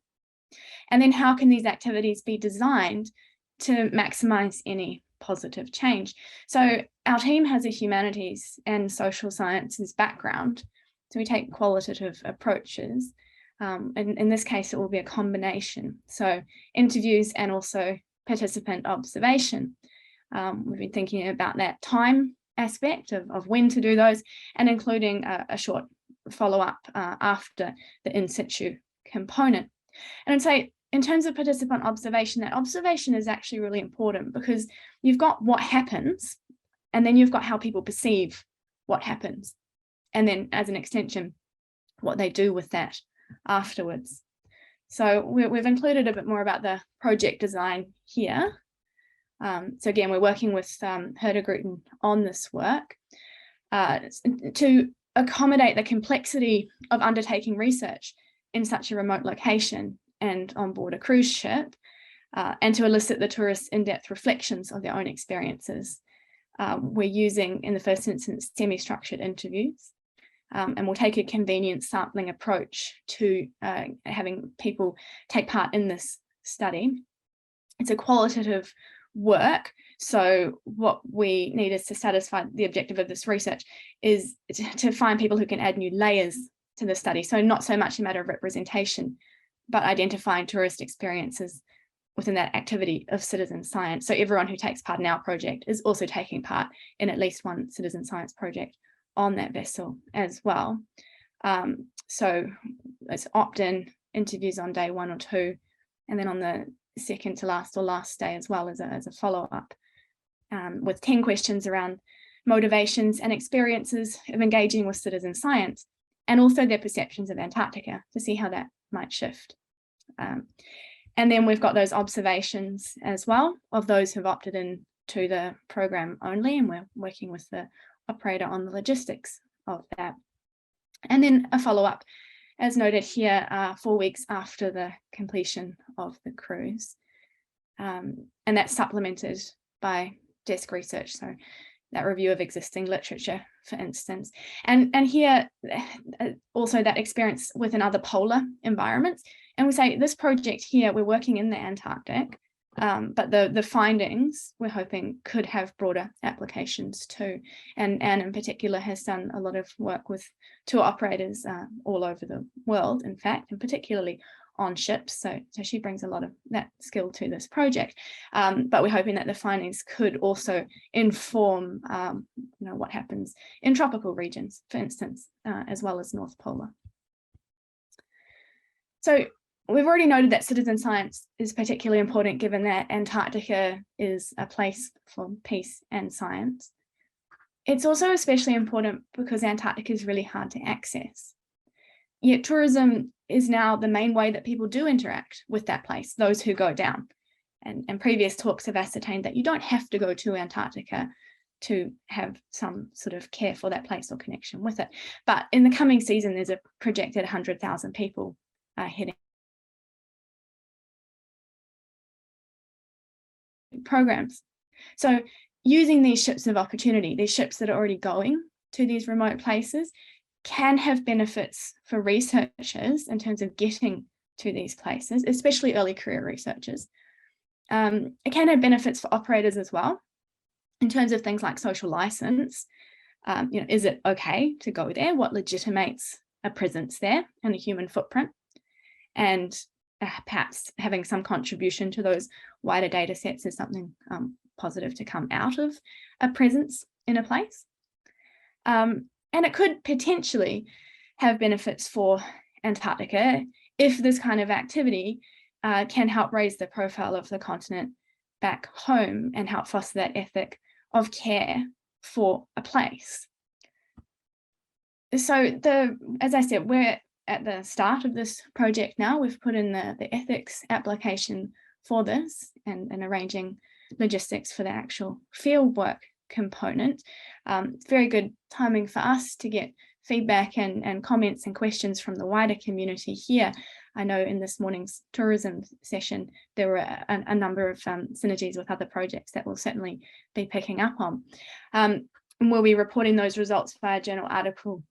And then how can these activities be designed to maximize any positive change? So our team has a humanities and social sciences background. So we take qualitative approaches. In this case, it will be a combination. So interviews and also participant observation. We've been thinking about that time aspect of when to do those, and including a short follow-up after the in situ component. And I'd say in terms of participant observation, that observation is actually really important, because you've got what happens, and then you've got how people perceive what happens, and then as an extension, what they do with that afterwards. So we've included a bit more about the project design here. So again, we're working with Heidi on this work to accommodate the complexity of undertaking research in such a remote location and on board a cruise ship, and to elicit the tourists' in-depth reflections of their own experiences. We're using, in the first instance, semi-structured interviews, and we'll take a convenience sampling approach to having people take part in this study. It's a qualitative work, so what we need is to satisfy the objective of this research is to find people who can add new layers to the study. So not so much a matter of representation, but identifying tourist experiences within that activity of citizen science. So everyone who takes part in our project is also taking part in at least one citizen science project on that vessel as well. So it's opt-in interviews on day 1 or 2, and then on the second to last or last day as well as a follow-up, with 10 questions around motivations and experiences of engaging with citizen science, and also their perceptions of Antarctica, to see how that might shift. And then we've got those observations as well of those who've opted in to the program only, and we're working with the operator on the logistics of that. And then a follow-up, as noted here, 4 weeks after the completion of the cruise. And that's supplemented by desk research, so that review of existing literature, for instance. And here, also that experience within other polar environments. And we say this project here, we're working in the Antarctic, but the findings we're hoping could have broader applications too. And Anne in particular has done a lot of work with tour operators all over the world, in fact, and particularly on ships. So she brings a lot of that skill to this project. But we're hoping that the findings could also inform what happens in tropical regions, for instance, as well as North Polar. So we've already noted that citizen science is particularly important, given that Antarctica is a place for peace and science. It's also especially important because Antarctica is really hard to access. Yet tourism is now the main way that people do interact with that place, those who go down. And previous talks have ascertained that you don't have to go to Antarctica to have some sort of care for that place or connection with it. But in the coming season, there's a projected 100,000 people heading programs. So using these ships of opportunity, these ships that are already going to these remote places, can have benefits for researchers in terms of getting to these places, especially early career researchers. It can have benefits for operators as well, in terms of things like social license. Is it okay to go there? What legitimates a presence there and a human footprint? And perhaps having some contribution to those wider data sets is something positive to come out of a presence in a place. And it could potentially have benefits for Antarctica if this kind of activity can help raise the profile of the continent back home and help foster that ethic of care for a place. So as I said, we're at the start of this project now. We've put in the ethics application for this and arranging logistics for the actual fieldwork component. It's very good timing for us to get feedback and comments and questions from the wider community here. I know in this morning's tourism session, there were a number of synergies with other projects that we'll certainly be picking up on. And we'll be reporting those results via journal article,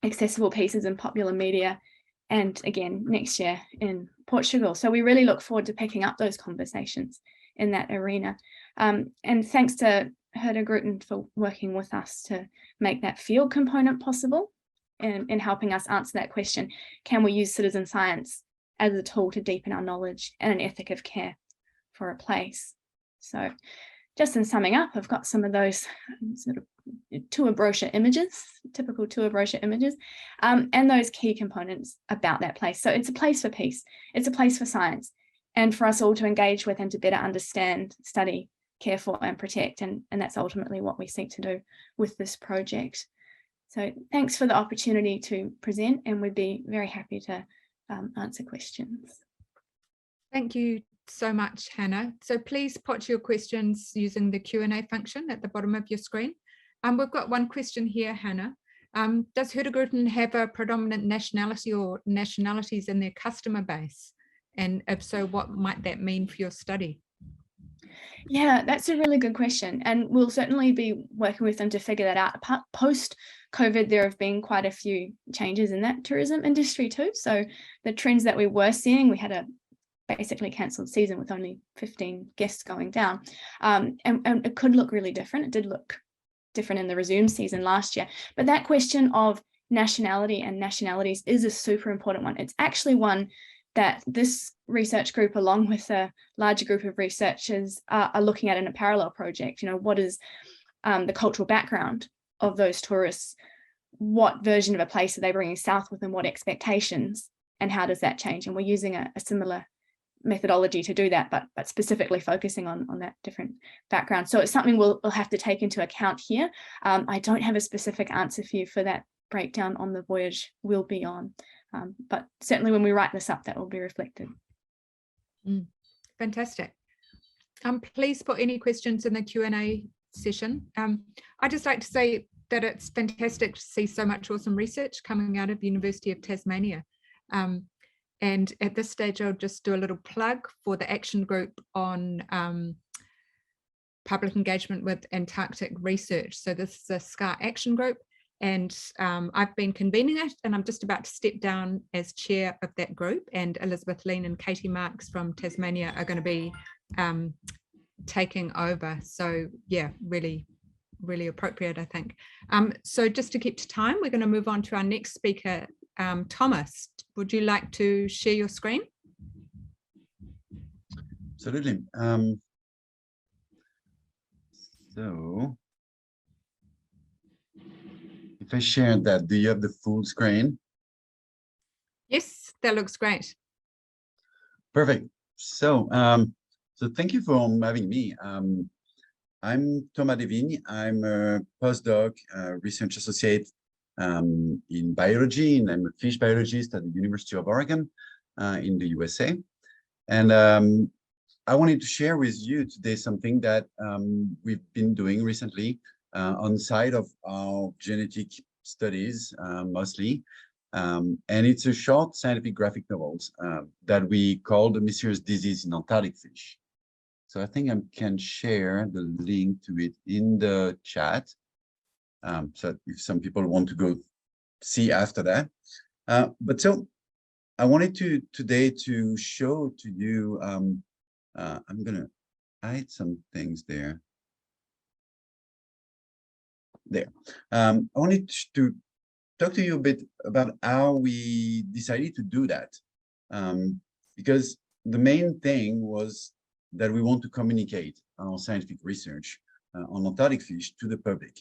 accessible pieces in popular media, and again next year in Portugal. So we really look forward to picking up those conversations in that arena. And thanks to Heidi for working with us to make that field component possible in helping us answer that question. Can we use citizen science as a tool to deepen our knowledge and an ethic of care for a place? So just in summing up, I've got some of those sort of tour brochure images, typical tour brochure images, and those key components about that place. So it's a place for peace. It's a place for science, and for us all to engage with and to better understand, study, care for, and protect. And that's ultimately what we seek to do with this project. So thanks for the opportunity to present, and we'd be very happy to answer questions. Thank you so much, Hannah. So please put your questions using the Q&A function at the bottom of your screen. We've got one question here, Hannah. Does Hurtigruten have a predominant nationality or nationalities in their customer base? And if so, what might that mean for your study? Yeah, that's a really good question. And we'll certainly be working with them to figure that out. Post-COVID, there have been quite a few changes in that tourism industry too. So the trends that we were seeing, we had a basically cancelled season with only 15 guests going down. And it could look really different. It did look different in the resumed season last year. But that question of nationality and nationalities is a super important one. It's actually one that this research group, along with a larger group of researchers, are looking at in a parallel project. You know, what is the cultural background of those tourists? What version of a place are they bringing south with, and what expectations, and how does that change? And we're using a similar methodology to do that, but specifically focusing on that different background. So it's something we'll have to take into account here. I don't have a specific answer for you for that breakdown on the voyage we'll be on, but certainly when we write this up, that will be reflected. Fantastic. Please put any questions in the Q&A session. I'd just like to say that it's fantastic to see so much awesome research coming out of the University of Tasmania. And at this stage, I'll just do a little plug for the action group on public engagement with Antarctic research. So this is a SCAR action group, and I've been convening it, and I'm just about to step down as chair of that group, and Elizabeth Lean and Katie Marks from Tasmania are going to be taking over. So yeah, really, really appropriate, I think. So just to keep to time, we're going to move on to our next speaker. Thomas, would you like to share your screen? Absolutely. So if I share that, do you have the full screen? Yes, that looks great. Perfect. So, so thank you for having me. I'm Thomas Devigne. I'm a postdoc, research associate in biology, and I'm a fish biologist at the University of Oregon in the USA. And I wanted to share with you today something that we've been doing recently on the side of our genetic studies, mostly. And it's a short scientific graphic novels that we call The Mysterious Disease in Antarctic Fish. So I think I can share the link to it in the chat. So if some people want to go see after that. But so I wanted to today to show to you, I'm gonna hide some things there. There. I wanted to talk to you a bit about how we decided to do that. Because the main thing was that we want to communicate our scientific research on Antarctic fish to the public.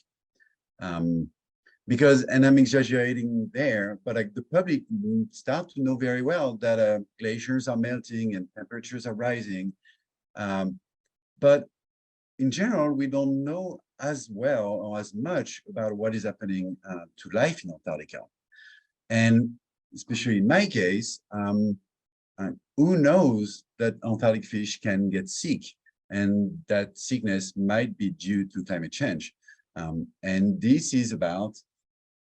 Because, and I'm exaggerating there, but like the public start to know very well that glaciers are melting and temperatures are rising. But in general, we don't know as well or as much about what is happening to life in Antarctica. And especially in my case, who knows that Antarctic fish can get sick, and that sickness might be due to climate change. And this is about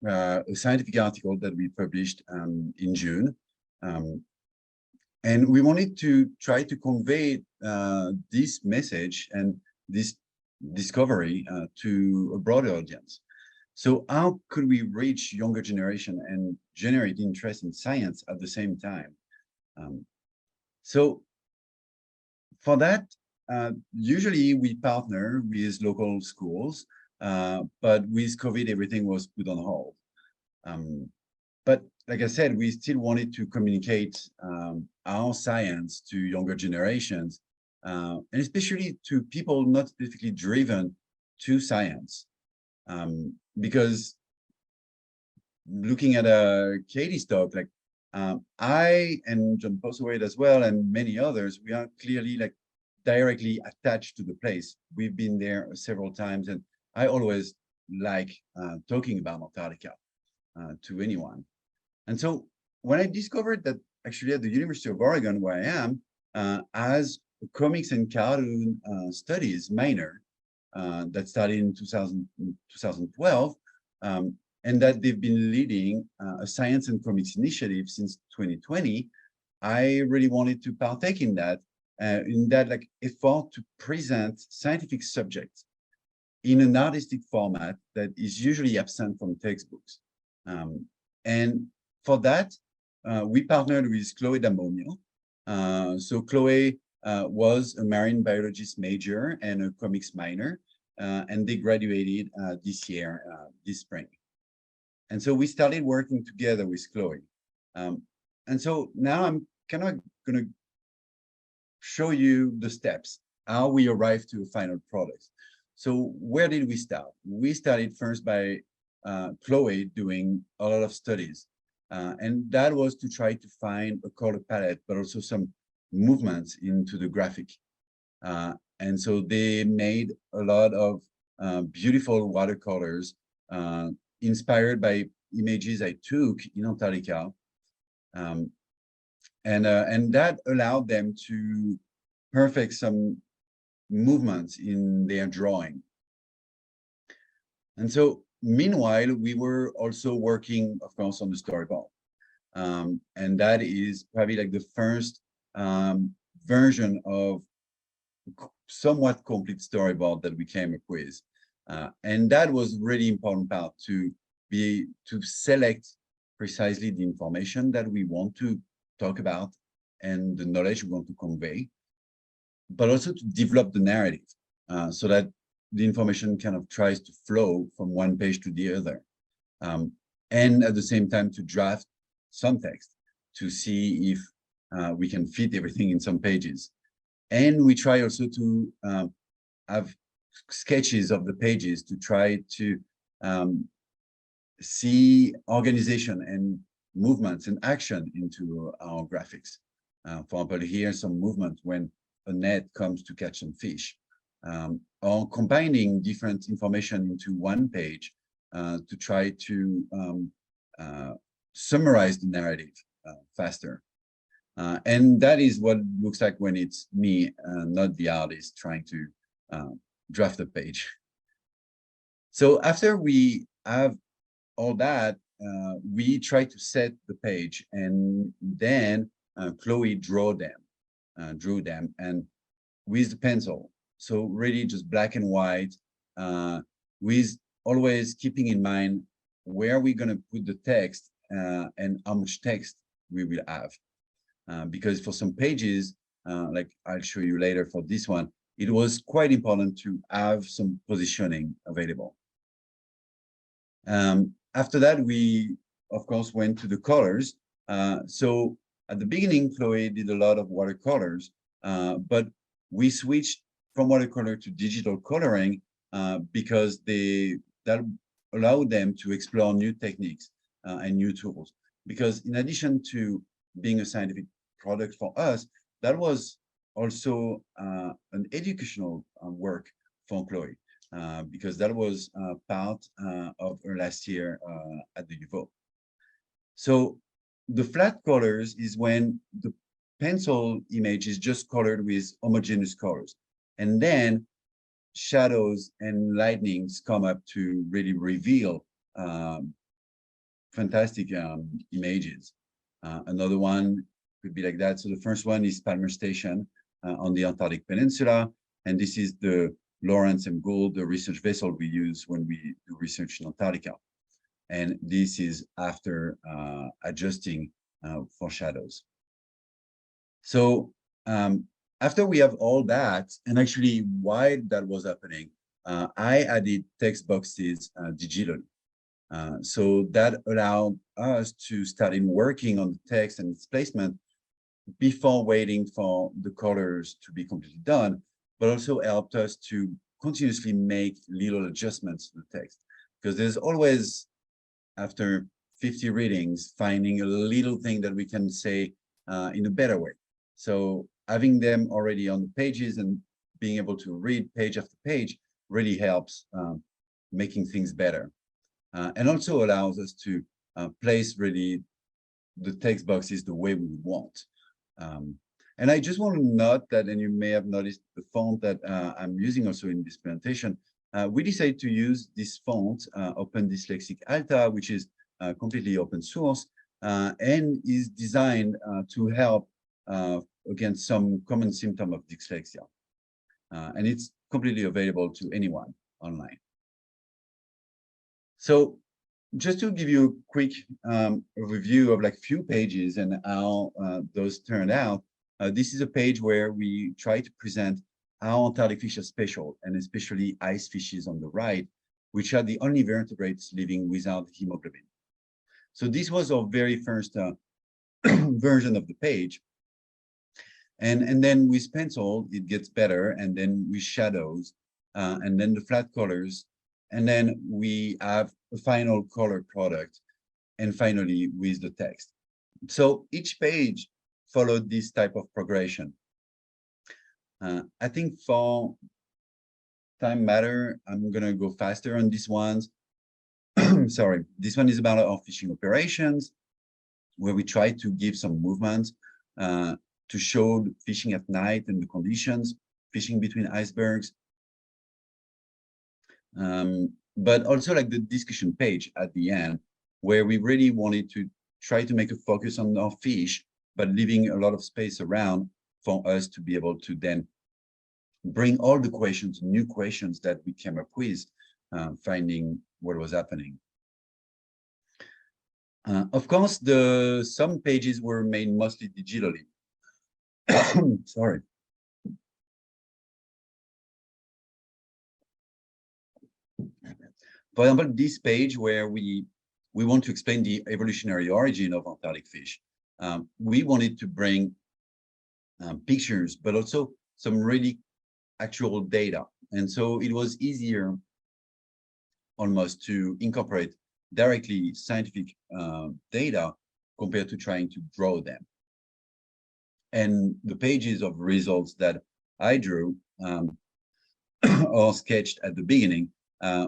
a scientific article that we published in June. And we wanted to try to convey this message and this discovery to a broader audience. So how could we reach younger generation and generate interest in science at the same time? So for that, usually we partner with local schools, but with COVID, everything was put on hold. But like I said, we still wanted to communicate our science to younger generations and especially to people not specifically driven to science. Because looking at Katie's talk, like I and John Postlethwaite as well, and many others, we are clearly like directly attached to the place. We've been there several times, and I always like talking about Antarctica to anyone. And so when I discovered that actually at the University of Oregon, where I am, as a comics and cartoon studies minor that started in 2012, and that they've been leading a science and comics initiative since 2020, I really wanted to partake in that like effort to present scientific subjects in an artistic format that is usually absent from textbooks. And for that, we partnered with Chloe Damomio. So Chloe was a marine biologist major and a comics minor, and they graduated this year, this spring. And so we started working together with Chloe. And so now I'm kind of going to show you the steps, how we arrived to a final product. So where did we start? We started first by Chloe doing a lot of studies. And that was to try to find a color palette, but also some movements into the graphic. And so they made a lot of beautiful watercolors inspired by images I took in Antarctica. And that allowed them to perfect some movements in their drawing. And so meanwhile, we were also working, of course, on the storyboard. And that is probably like the first version of somewhat complete storyboard that we came up with. And that was really important part to select precisely the information that we want to talk about and the knowledge we want to convey, but also to develop the narrative so that the information kind of tries to flow from one page to the other. And at the same time to draft some text to see if we can fit everything in some pages. And we try also to have sketches of the pages to try to see organization and movements and action into our graphics. For example, here some movement when a net comes to catch some fish, or combining different information into one page to try to summarize the narrative faster. And that is what it looks like when it's me, not the artist, trying to draft a page. So after we have all that, we try to set the page, and then Chloe drew them, and with the pencil. So really just black and white, with always keeping in mind where we're going to put the text and how much text we will have. Because for some pages, like I'll show you later for this one, it was quite important to have some positioning available. After that, we, of course, went to the colors. So at the beginning, Chloe did a lot of watercolors, but we switched from watercolor to digital coloring because that allowed them to explore new techniques and new tools. Because in addition to being a scientific product for us, that was also an educational work for Chloe, because that was part of her last year at the UVO. So the flat colors is when the pencil image is just colored with homogeneous colors. And then shadows and lightnings come up to really reveal fantastic images. Another one could be like that. So the first one is Palmer Station on the Antarctic Peninsula. And this is the Lawrence M. Gould, the research vessel we use when we do research in Antarctica. And this is after adjusting for shadows. So after we have all that, and actually while that was happening, I added text boxes digitally. So that allowed us to start in working on the text and its placement before waiting for the colors to be completely done, but also helped us to continuously make little adjustments to the text, because there's always, after 50 readings, finding a little thing that we can say in a better way. So having them already on the pages and being able to read page after page really helps making things better, and also allows us to place really the text boxes the way we want. And I just want to note that, and you may have noticed the font that I'm using also in this presentation, we decided to use this font, Open Dyslexic Alta, which is completely open source, and is designed to help against some common symptom of dyslexia. And it's completely available to anyone online. So just to give you a quick review of like few pages and how those turned out, this is a page where we try to present how Antarctic fish are special, and especially ice fishes on the right, which are the only vertebrates living without hemoglobin. So this was our very first version of the page. And then with pencil, it gets better, and then with shadows, and then the flat colors, and then we have a final color product, and finally with the text. So each page followed this type of progression. I think for time matter, I'm gonna go faster on these ones. Sorry, this one is about our fishing operations, where we try to give some movement to show fishing at night and the conditions, fishing between icebergs. But also like the discussion page at the end, where we really wanted to try to make a focus on our fish, but leaving a lot of space around for us to be able to then bring all the questions, new questions that we came up with, finding what was happening. Of course, some pages were made mostly digitally. Sorry. For example, this page where we want to explain the evolutionary origin of Antarctic fish, we wanted to bring pictures, but also some really actual data. And so it was easier almost to incorporate directly scientific data compared to trying to draw them. And the pages of results that I drew or sketched at the beginning,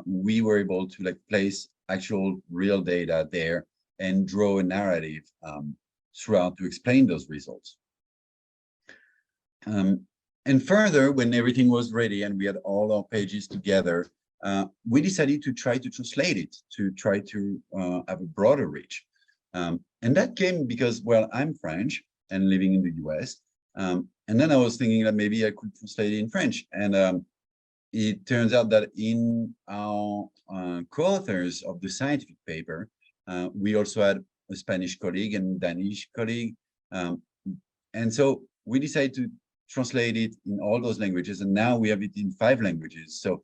we were able to like place actual real data there and draw a narrative throughout to explain those results. And further, when everything was ready and we had all our pages together, we decided to try to translate it, to try to have a broader reach. And that came because, well, I'm French and living in the US. And then I was thinking that maybe I could translate it in French. And it turns out that in our co-authors of the scientific paper, we also had a Spanish colleague and Danish colleague. And so we decided to translate it in all those languages. And now we have it in 5 languages. So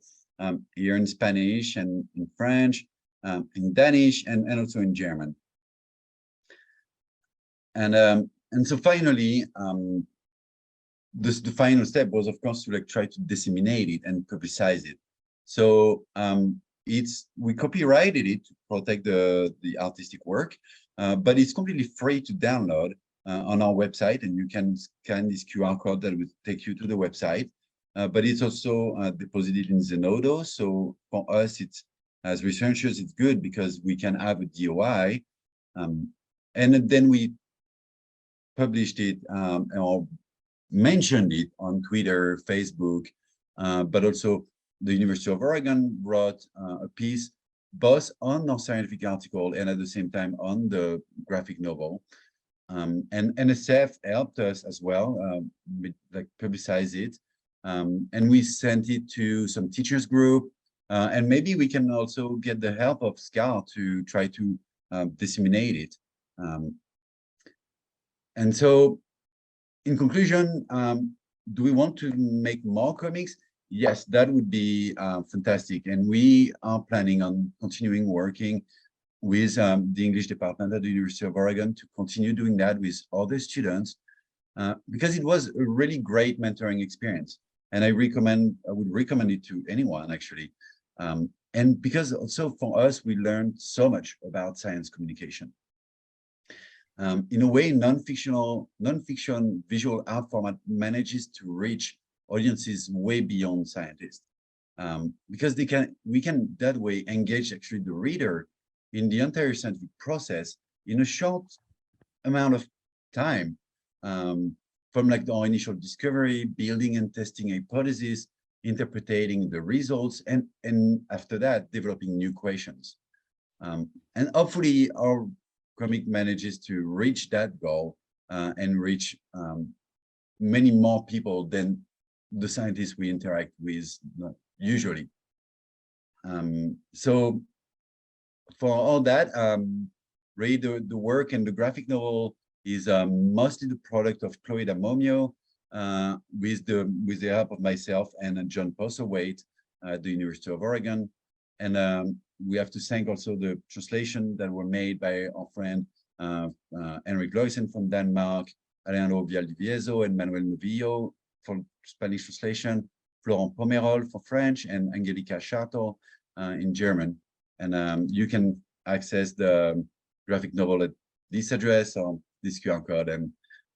here in Spanish and in French, in Danish, and also in German. And so finally, the final step was, of course, to like try to disseminate it and publicize it. So we copyrighted it to protect the artistic work, but it's completely free to download on our website, and you can scan this QR code that will take you to the website. But it's also deposited in Zenodo. So for us, it's, as researchers, it's good because we can have a DOI, and then we published it or mentioned it on Twitter, Facebook, but also the University of Oregon wrote a piece both on our scientific article and at the same time on the graphic novel. And NSF helped us as well, like publicize it. And we sent it to some teachers group, and maybe we can also get the help of SCAR to try to disseminate it. And so in conclusion, do we want to make more comics? Yes, that would be fantastic. And we are planning on continuing working with the English department at the University of Oregon to continue doing that with other students because it was a really great mentoring experience. And I would recommend it to anyone actually. And because also for us, we learned so much about science communication. In a way, non-fiction visual art format manages to reach audiences way beyond scientists. Because we can that way engage actually the reader in the entire scientific process in a short amount of time, from like our initial discovery, building and testing hypotheses, interpreting the results, and after that, developing new questions. And hopefully our comic manages to reach that goal and reach many more people than the scientists we interact with usually. So for all that, really the work and the graphic novel is mostly the product of Chloe Damomio, with the help of myself and John Postlethwaite at the University of Oregon. And we have to thank also the translation that were made by our friend Henrik Loysen from Denmark, Alejandro Vialdivieso and Manuel Novillo for Spanish translation, Florent Pomerol for French, and Angelica Scharto in German. And you can access the graphic novel at this address or this QR code. And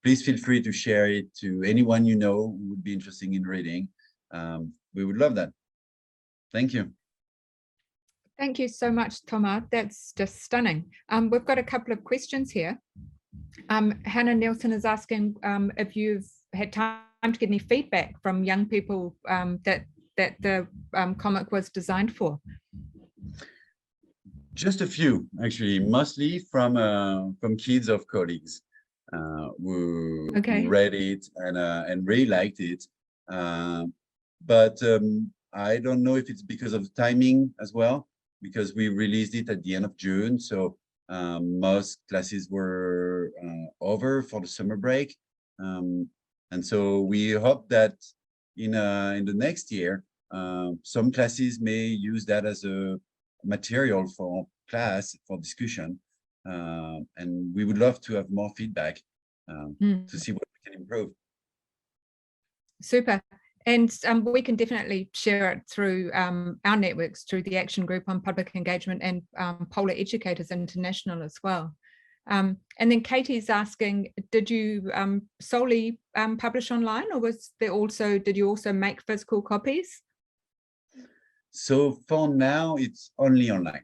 please feel free to share it to anyone you know who would be interested in reading. We would love that. Thank you. Thank you so much, Thomas. That's just stunning. We've got a couple of questions here. Hannah Nielsen is asking if you've had time to get any feedback from young people that the comic was designed for. Just a few, actually, mostly from kids of colleagues who read it and really liked it. But I don't know if it's because of the timing as well, because we released it at the end of June. So most classes were over for the summer break. And so we hope that in the next year, some classes may use that as a material for class, for discussion. And we would love to have more feedback to see what we can improve. Super. And we can definitely share it through our networks, through the Action Group on Public Engagement and Polar Educators International as well. And then Katie's asking, did you solely publish online, or did you also make physical copies? So for now, it's only online,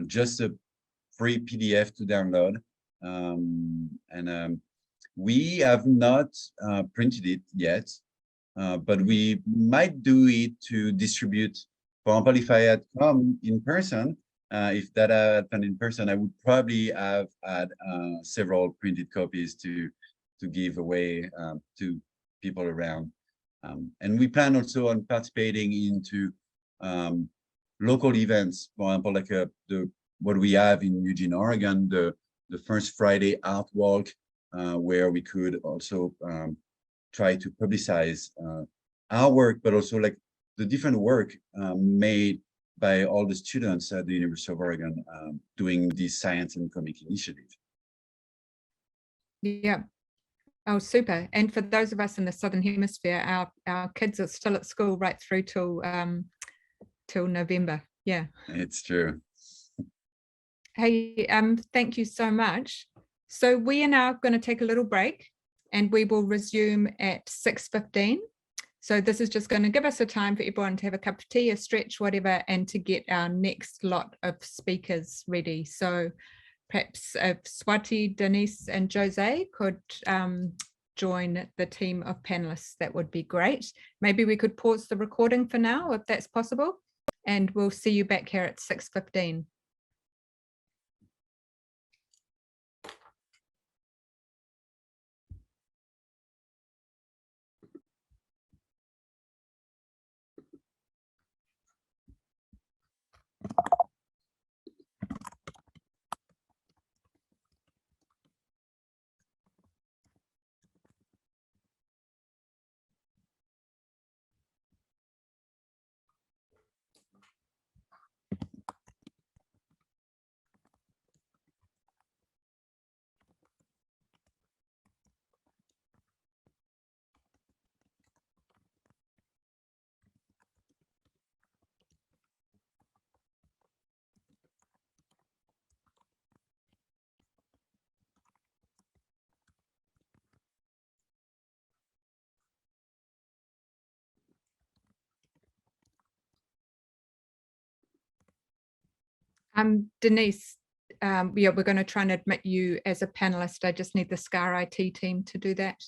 just a free PDF to download. And we have not printed it yet. But we might do it to distribute. For example, if I had come in person, if that had happened in person, I would probably have had several printed copies to give away to people around. And we plan also on participating into local events, for example, like what we have in Eugene, Oregon, the first Friday art walk, where we could also try to publicize our work, but also like the different work made by all the students at the University of Oregon doing this science and comic initiative. Yeah. Oh, super. And for those of us in the Southern Hemisphere, our kids are still at school right through till November. Yeah. It's true. Hey, thank you so much. So we are now going to take a little break, and we will resume at 6:15. So this is just going to give us a time for everyone to have a cup of tea, a stretch, whatever, and to get our next lot of speakers ready. So perhaps if Swati, Denise, and José could join the team of panelists, that would be great. Maybe we could pause the recording for now, if that's possible, and we'll see you back here at 6:15. Denise, yeah, we're going to try and admit you as a panelist. I just need the SCAR IT team to do that.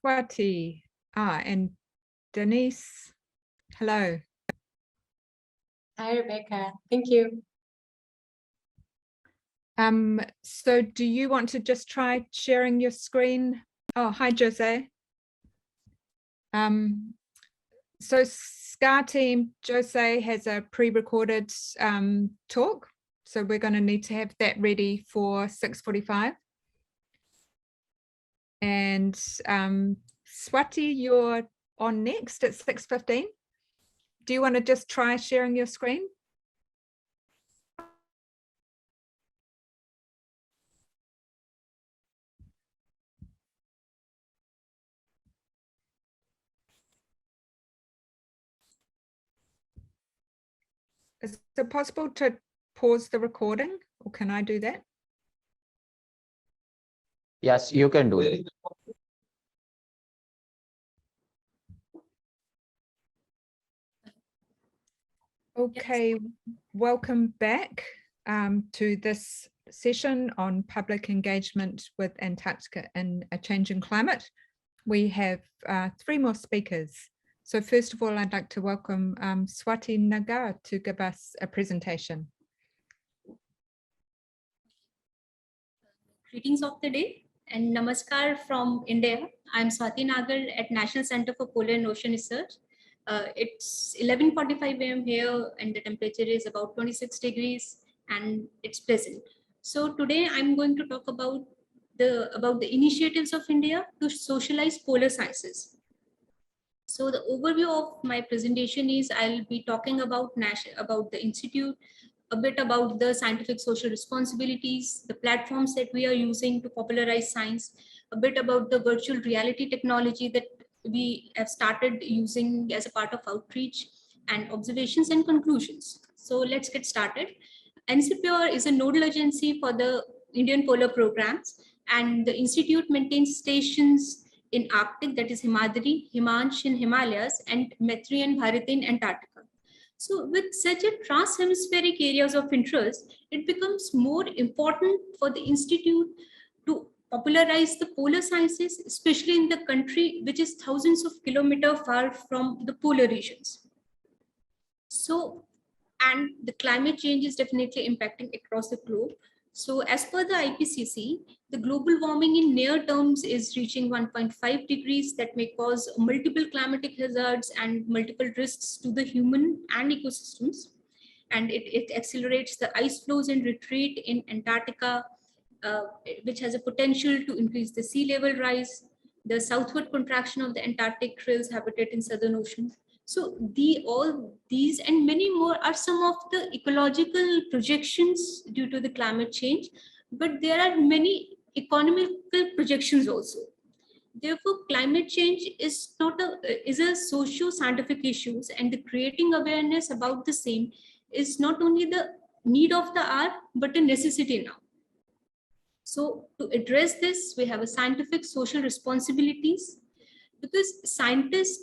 Swati, and Denise, hello. Hi, Rebecca. Thank you. So do you want to just try sharing your screen? Oh, hi, José. So SCAR team, José has a pre-recorded talk. So we're going to need to have that ready for 6:45. And Swati, you're on next at 6:15. Do you want to just try sharing your screen? Is it possible to pause the recording, or can I do that? Yes, you can do it. Okay, welcome back to this session on public engagement with Antarctica in a changing climate. We have 3 more speakers. So first of all, I'd like to welcome Swati Nagar to give us a presentation. Greetings of the day and namaskar from India. I'm Swati Nagar at National Center for Polar and Ocean Research. It's 11:45 a.m. here and the temperature is about 26 degrees and it's pleasant. So today I'm going to talk about the initiatives of India to socialize polar sciences. So the overview of my presentation is I'll be talking about the institute, a bit about the scientific social responsibilities, the platforms that we are using to popularize science, a bit about the virtual reality technology that we have started using as a part of outreach, and observations and conclusions. So let's get started. NCPR is a nodal agency for the Indian polar programs, and the institute maintains stations in Arctic, that is Himadri, Himansh in Himalayas, and Maitri and Bharati in Antarctica. So with such a trans-hemispheric areas of interest, it becomes more important for the institute to popularize the polar sciences, especially in the country which is thousands of kilometers far from the polar regions. So, and the climate change is definitely impacting across the globe. So as per the IPCC, the global warming in near terms is reaching 1.5 degrees that may cause multiple climatic hazards and multiple risks to the human and ecosystems. And it accelerates the ice flows and retreat in Antarctica, which has a potential to increase the sea level rise, the southward contraction of the Antarctic krill's habitat in Southern Ocean. So all these and many more are some of the ecological projections due to the climate change, but there are many economical projections also. Therefore, climate change is a socio-scientific issue, and the creating awareness about the same is not only the need of the hour, but a necessity now. So to address this, we have a scientific social responsibilities, because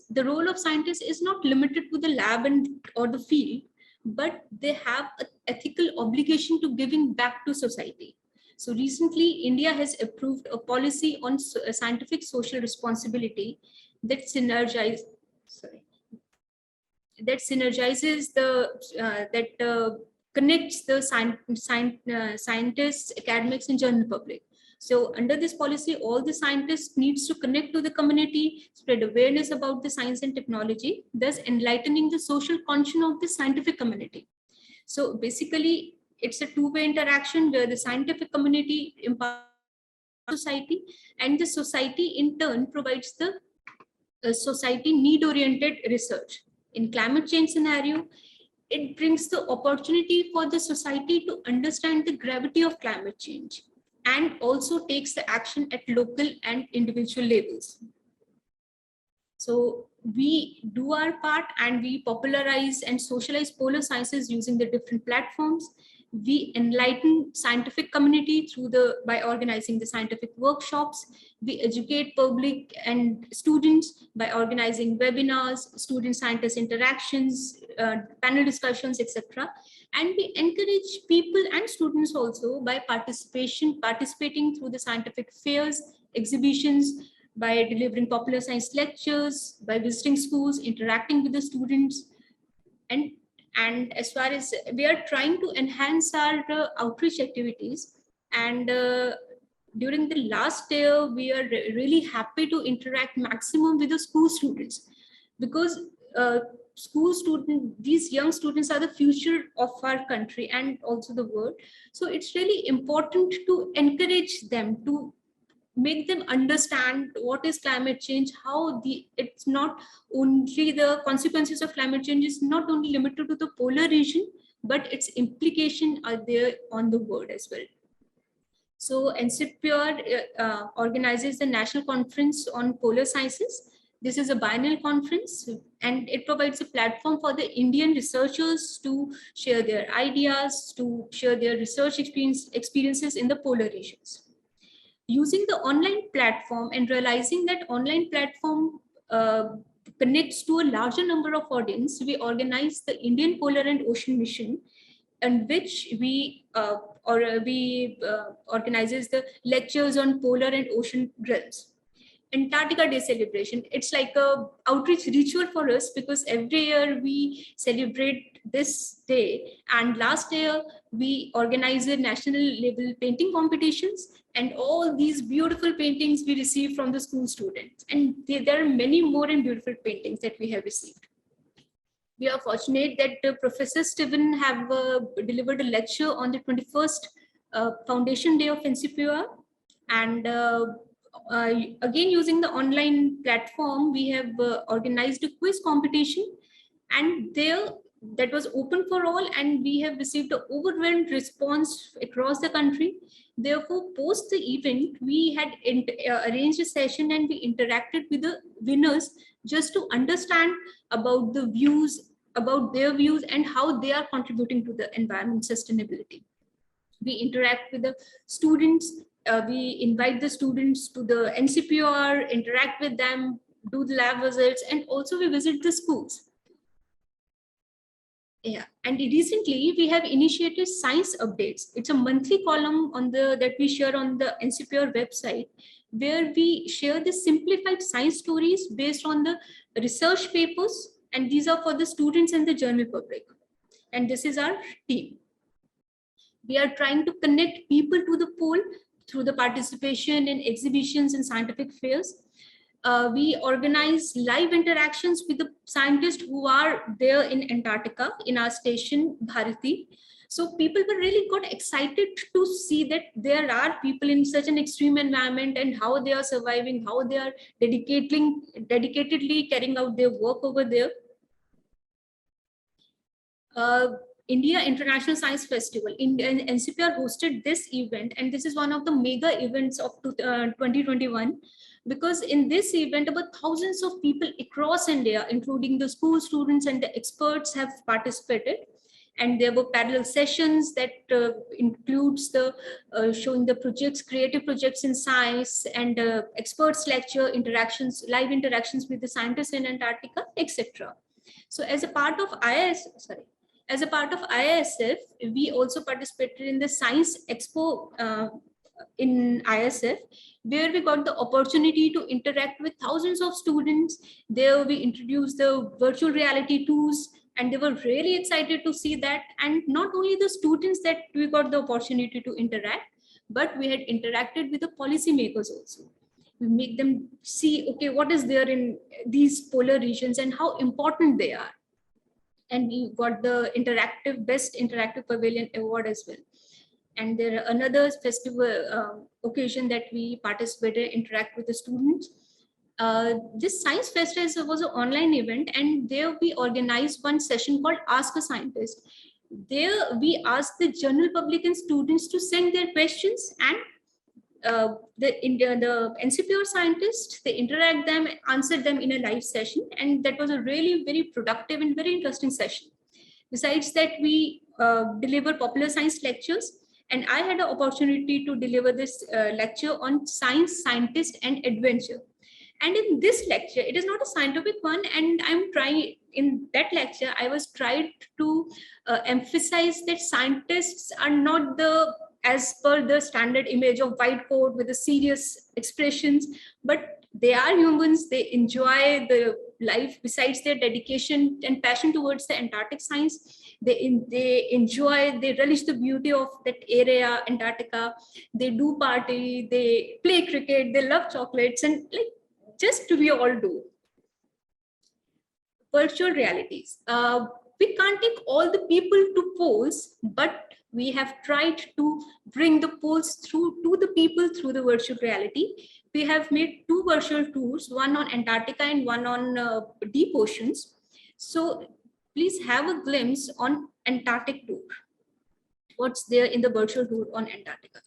the role of scientists is not limited to the lab or the field, but they have an ethical obligation to giving back to society. So recently, India has approved a policy on scientific social responsibility that synergizes connects the scientists, academics, and general public. So under this policy, all the scientists needs to connect to the community, spread awareness about the science and technology, thus enlightening the social conscience of the scientific community. So basically, it's a two-way interaction where the scientific community empowers society, and the society in turn provides the society need-oriented research. In climate change scenario, it brings the opportunity for the society to understand the gravity of climate change. and also takes the action at local and individual levels. So we do our part and we popularize and socialize polar sciences using the different platforms. We enlighten scientific community by organizing the scientific workshops. We educate public and students by organizing webinars, student scientist interactions, panel discussions, etc. And we encourage people and students also by participating through the scientific fairs, exhibitions, by delivering popular science lectures, by visiting schools, interacting with the students. And as far as we are trying to enhance our outreach activities, and during the last year, we are really happy to interact maximum with the school students, because these young students are the future of our country and also the world. So it's really important to encourage them, to make them understand what is climate change, it's not only the consequences of climate change is not only limited to the polar region, but its implication are there on the world as well. So NCPR organizes the National Conference on Polar Sciences. This is a biennial conference, and it provides a platform for the Indian researchers to share their ideas, to share their research experiences in the polar regions. Using the online platform and realizing that online platform connects to a larger number of audience, we organize the Indian Polar and Ocean Mission, in which we organizes the lectures on polar and ocean realms. Antarctica Day celebration, it's like a outreach ritual for us, because every year we celebrate this day, and last year we organized the national level painting competitions, and all these beautiful paintings we received from the school students, and there are many more and beautiful paintings that we have received. We are fortunate that Professor Steven have delivered a lecture on the 21st Foundation Day of NCPR, and again, using the online platform, we have organized a quiz competition, and that was open for all, and we have received an overwhelming response across the country. Therefore, post the event, we had arranged a session and we interacted with the winners just to understand about their views and how they are contributing to the environment sustainability. We interact with the students. We invite the students to the NCPR, interact with them, do the lab visits, and also we visit the schools. Yeah, and recently we have initiated science updates. It's a monthly column that we share on the NCPR website, where we share the simplified science stories based on the research papers, and these are for the students and the general public. And this is our team. We are trying to connect people to the pole through the participation in exhibitions and scientific fairs. We organize live interactions with the scientists who are there in Antarctica in our station Bharati. So people were really got excited to see that there are people in such an extreme environment and how they are surviving, how they are dedicatedly carrying out their work over there. India International Science Festival. NCPR hosted this event, and this is one of the mega events of 2021, because in this event, about thousands of people across India, including the school students and the experts, have participated. And there were parallel sessions that includes the showing the projects, creative projects in science, and experts lecture, interactions, live interactions with the scientists in Antarctica, etc. So as a part of IISF, we also participated in the Science Expo in ISF, where we got the opportunity to interact with thousands of students. There we introduced the virtual reality tools, and they were really excited to see that. And not only the students that we got the opportunity to interact, but we had interacted with the policymakers also. We make them see, okay, what is there in these polar regions and how important they are. And we got the Best Interactive Pavilion Award as well. And there are another festival occasion that we participated, interact with the students. This Science Festival was an online event, and there we organized one session called Ask a Scientist. There we asked the general public and students to send their questions, and the NCPR scientists, they interact them, answer them in a live session. And that was a really very productive and very interesting session. Besides that, we deliver popular science lectures. And I had an opportunity to deliver this lecture on science, scientist, and adventure. And in this lecture, it is not a scientific one. And I'm trying, in that lecture, I was trying to emphasize that scientists are not as per the standard image of white coat with the serious expressions, but they are humans. They enjoy the life. Besides their dedication and passion towards the Antarctic science, they enjoy, they relish the beauty of that area, Antarctica. They do party, they play cricket, they love chocolates, and like just we all do. Virtual realities. We can't take all the people to polls, but we have tried to bring the polls through to the people through the virtual reality. We have made 2 virtual tours, one on Antarctica and one on deep oceans. So please have a glimpse on Antarctic tour. What's there in the virtual tour on Antarctica?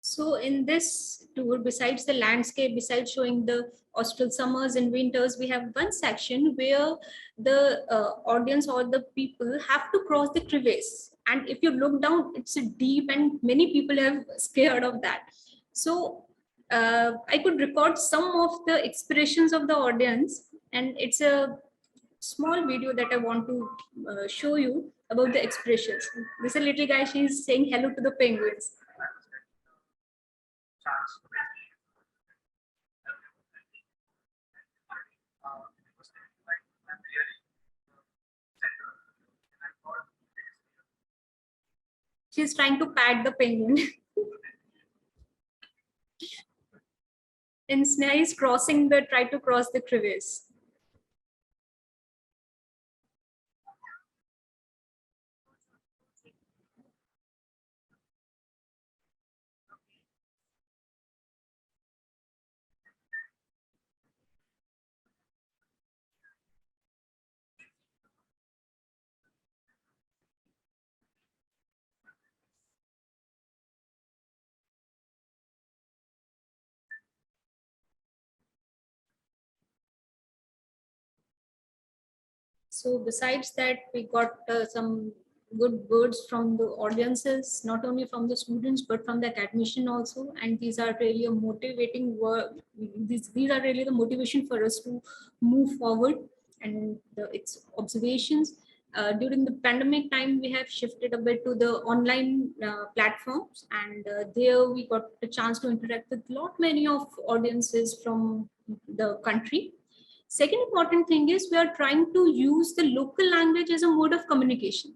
So in this tour, besides the landscape, besides showing the austral summers and winters, we have one section where the audience or the people have to cross the crevasse. And if you look down, it's deep and many people have scared of that. So I could record some of the expressions of the audience, and it's a small video that I want to show you about the expressions. This is a little guy, she's saying hello to the penguins. She's trying to pat the penguin. And Sneha is try to cross the crevasse. So besides that, we got some good words from the audiences, not only from the students, but from the academician also. And these are really a motivating work. These are really the motivation for us to move forward. And its observations. During the pandemic time, we have shifted a bit to the online platforms, and there we got the chance to interact with many of audiences from the country. Second important thing is we are trying to use the local language as a mode of communication,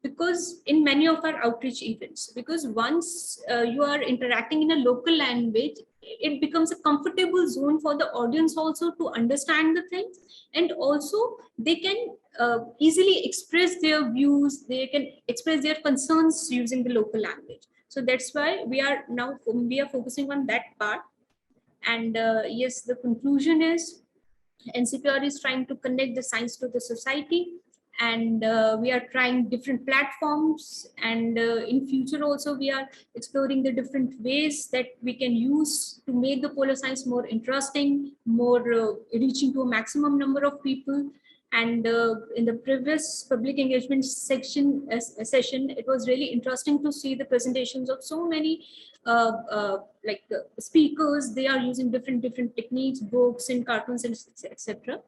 because in many of our outreach events, because once you are interacting in a local language, it becomes a comfortable zone for the audience also to understand the things, and also they can easily express their views, they can express their concerns using the local language. So that's why we are focusing on that part. And yes, the conclusion is NCPR is trying to connect the science to the society, and we are trying different platforms, and in future also we are exploring the different ways that we can use to make the polar science more interesting, more reaching to a maximum number of people. And in the previous public engagement session, it was really interesting to see the presentations of so many speakers. They are using different techniques, books and cartoons, and etc.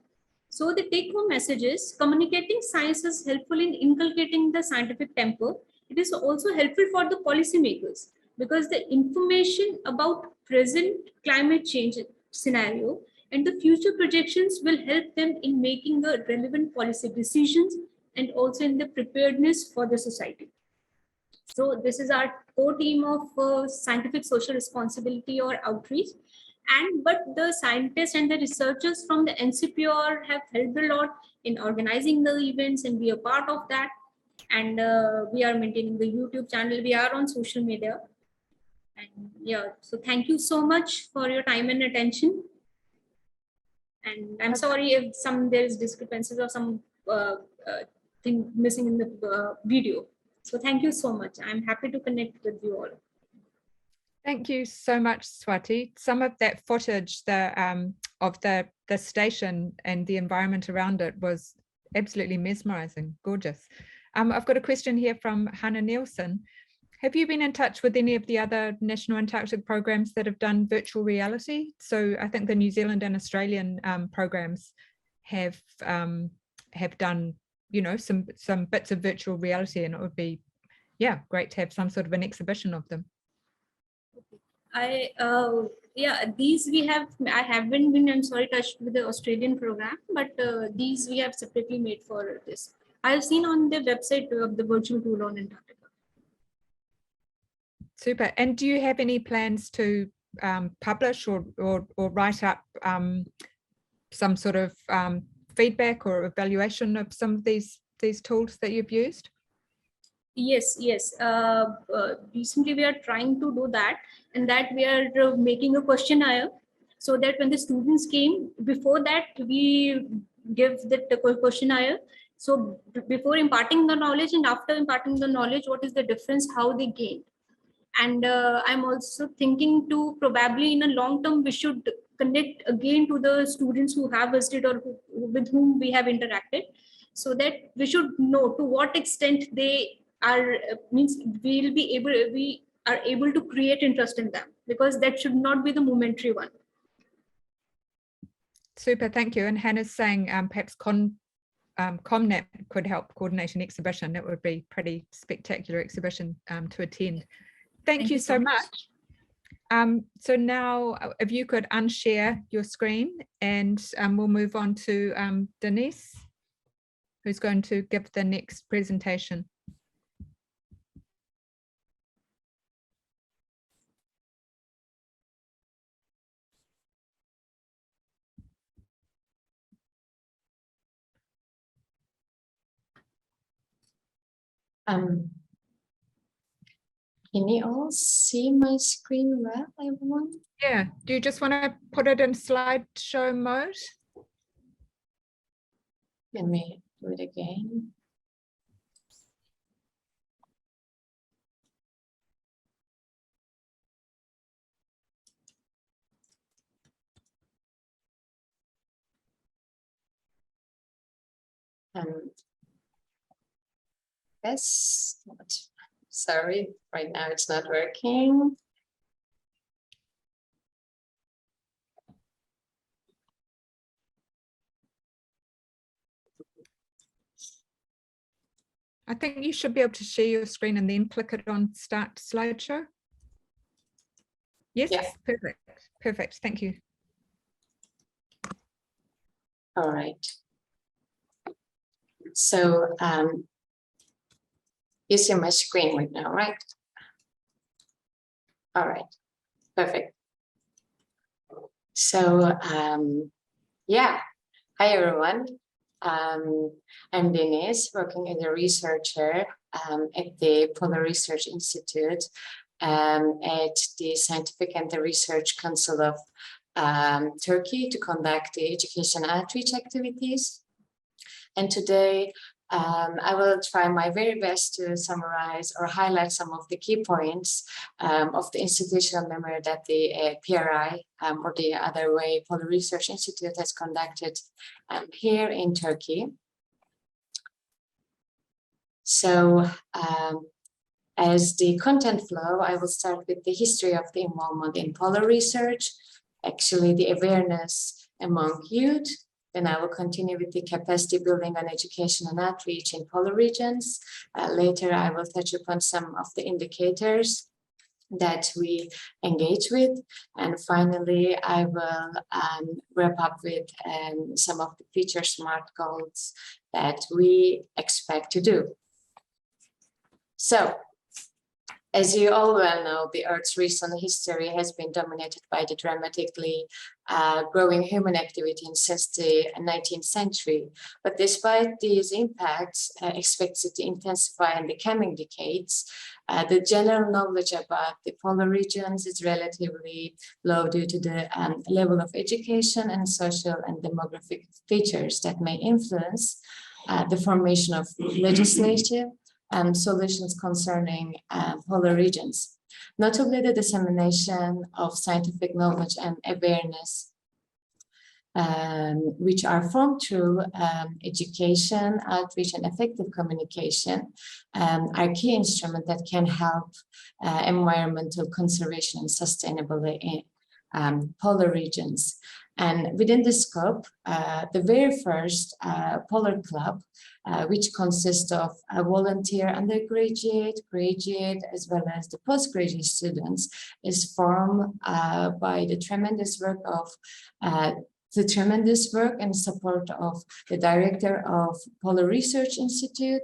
So the take-home message is communicating science is helpful in inculcating the scientific temper. It is also helpful for the policymakers because the information about present climate change scenario and the future projections will help them in making the relevant policy decisions and also in the preparedness for the society. So this is our core team of scientific social responsibility or outreach. But the scientists and the researchers from the NCPR have helped a lot in organizing the events, and we are part of that. And we are maintaining the YouTube channel. We are on social media. And yeah, so thank you so much for your time and attention. And I'm sorry if there is discrepancies or some thing missing in the video. So thank you so much. I'm happy to connect with you all. Thank you so much, Swati. Some of that footage of the station and the environment around it was absolutely mesmerizing, gorgeous. I've got a question here from Hannah Nielsen. Have you been in touch with any of the other national Antarctic programs that have done virtual reality? So I think the New Zealand and Australian programs have done, you know, some bits of virtual reality, and it would be, yeah, great to have some sort of an exhibition of them. These we have. I haven't been, I'm sorry, touched with the Australian program, but these we have separately made for this. I've seen on the website of the virtual tool on Antarctica. Super. And do you have any plans to publish or write up some sort of feedback or evaluation of some of these tools that you've used? Yes. Recently we are trying to do that, and that we are making a questionnaire so that when the students came, before that we give the questionnaire. So before imparting the knowledge and after imparting the knowledge, what is the difference, how they gain. And I'm also thinking to probably in a long term, we should connect again to the students who have visited or with whom we have interacted, so that we should know to what extent they are, we are able to create interest in them, because that should not be the momentary one. Super, thank you. And Hannah's saying perhaps ComNet could help coordinate an exhibition. That would be pretty spectacular exhibition to attend. Thank you so much. So now if you could unshare your screen, and we'll move on to Denise, who's going to give the next presentation. Can you all see my screen well, everyone? Yeah, do you just want to put it in slideshow mode? Let me do it again. Yes, sorry, right now it's not working. I think you should be able to share your screen and then click it on Start Slideshow. Yes, yeah. Perfect, thank you. All right. So you see my screen right now, right? All right, perfect. So yeah, hi everyone. I'm Denise, working as a researcher at the Polar Research Institute at the Scientific and the Research Council of Turkey to conduct the education outreach activities. And today, I will try my very best to summarize or highlight some of the key points of the institutional memory that the PRI or the other way Polar Research Institute has conducted here in Turkey. So as the content flow, I will start with the history of the involvement in polar research, actually the awareness among youth. Then I will continue with the capacity building on education and outreach in polar regions. Later, I will touch upon some of the indicators that we engage with. And finally, I will wrap up with some of the future SMART goals that we expect to do. So, as you all well know, the Earth's recent history has been dominated by the dramatically growing human activity since the 19th century. But despite these impacts expected to intensify in the coming decades, the general knowledge about the polar regions is relatively low due to the level of education and social and demographic features that may influence the formation of legislation and solutions concerning polar regions. Notably, the dissemination of scientific knowledge and awareness, which are formed through education, outreach, and effective communication, are key instruments that can help environmental conservation and sustainability in polar regions. And within this scope, the very first Polar Club, which consists of a volunteer undergraduate, graduate, as well as the postgraduate students, is formed by the tremendous work and support of the director of Polar Research Institute,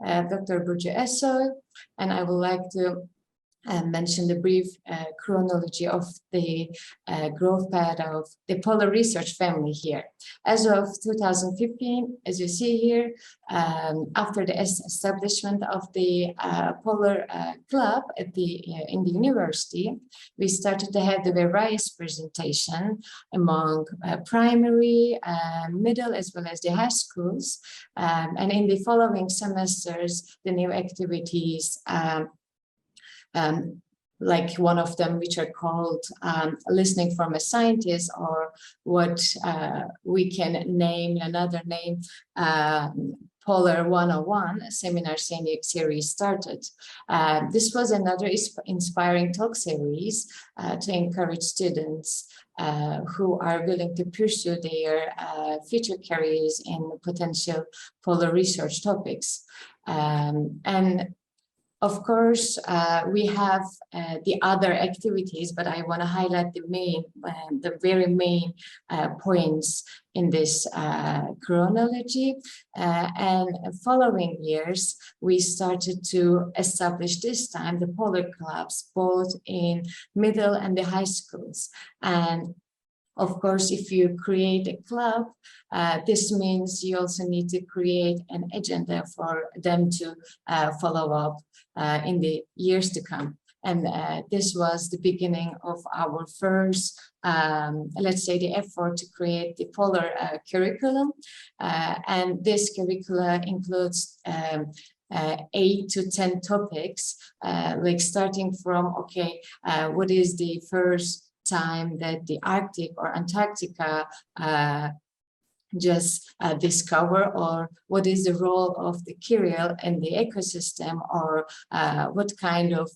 Dr. Burcu Esoy, and I would like to mention the brief chronology of the growth path of the polar research family here. As of 2015, as you see here, after the establishment of the Polar Club at in the university, we started to have the various presentation among primary, middle, as well as the high schools. And in the following semesters, the new activities like one of them, which are called listening from a scientist, or what we can name another name, Polar 101 seminar series started. This was another inspiring talk series to encourage students who are willing to pursue their future careers in potential polar research topics. And of course, we have the other activities, but I want to highlight the very main points in this chronology. And following years, we started to establish this time the polar clubs, both in middle and the high schools. And of course, if you create a club, this means you also need to create an agenda for them to follow up in the years to come. And this was the beginning of our first, let's say, the effort to create the polar curriculum. And this curricula includes 8 to 10 topics, like starting from, okay, what is the first time that the Arctic or Antarctica just discover, or what is the role of the krill in the ecosystem, or what kind of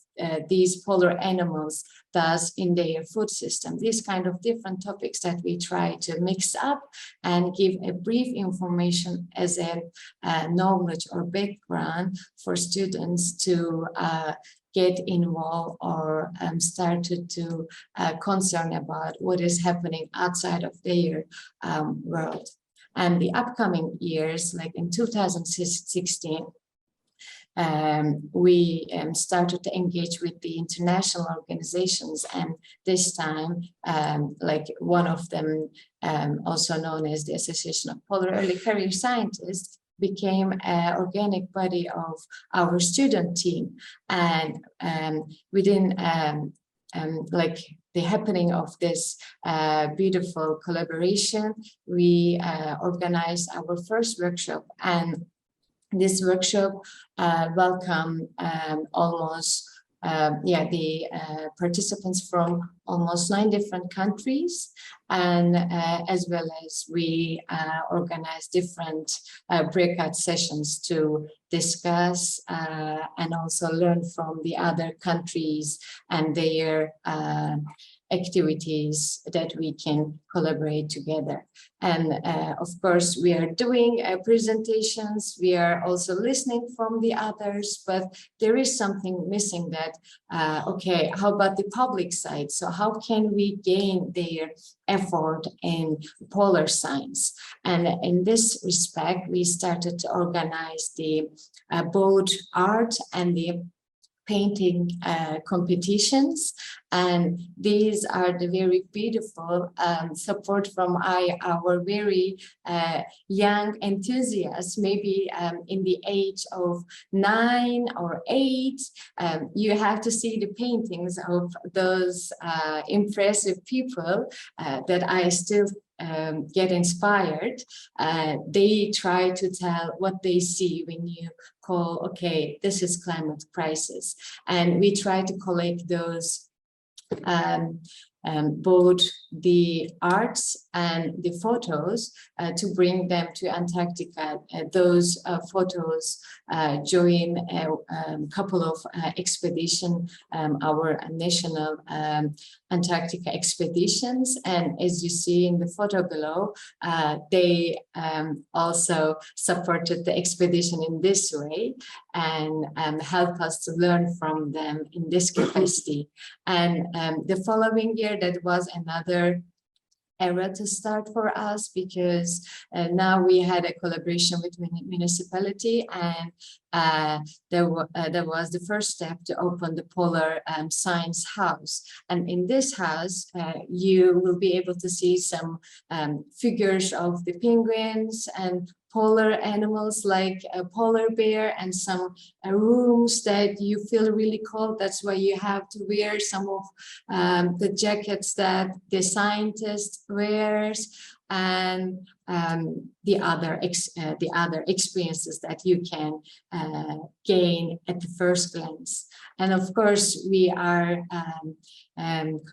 these polar animals does in their food system. These kind of different topics that we try to mix up and give a brief information as a knowledge or background for students to get involved or started to concern about what is happening outside of their world. And the upcoming years, like in 2016, we started to engage with the international organizations, and this time, like one of them, also known as the Association of Polar Early Career Scientists, became an organic body of our student team. And within like the happening of this beautiful collaboration, we organized our first workshop, and this workshop welcomed almost the participants from almost 9 different countries, and as well as we organized different breakout sessions to discuss and also learn from the other countries and their activities that we can collaborate together. And of course, we are doing presentations, we are also listening from the others, but there is something missing that, okay, how about the public side? So how can we gain their effort in polar science? And in this respect, we started to organize the both art and the painting competitions, and these are the very beautiful support from our very young enthusiasts, maybe in the age of 9 or 8. You have to see the paintings of those impressive people that I still get inspired. They try to tell what they see when you call, okay, this is climate crisis. And we try to collect those both the arts and the photos to bring them to Antarctica. Those photos join a couple of expedition, our national Antarctica expeditions. And as you see in the photo below, they also supported the expedition in this way and help us to learn from them in this capacity. And the following year, that was another era to start for us, because now we had a collaboration with municipality, and that was the first step to open the Polar Science House. And in this house, you will be able to see some figures of the penguins and polar animals like a polar bear, and some rooms that you feel really cold. That's why you have to wear some of the jackets that the scientist wears, and the other experiences that you can gain at the first glance. And of course, we are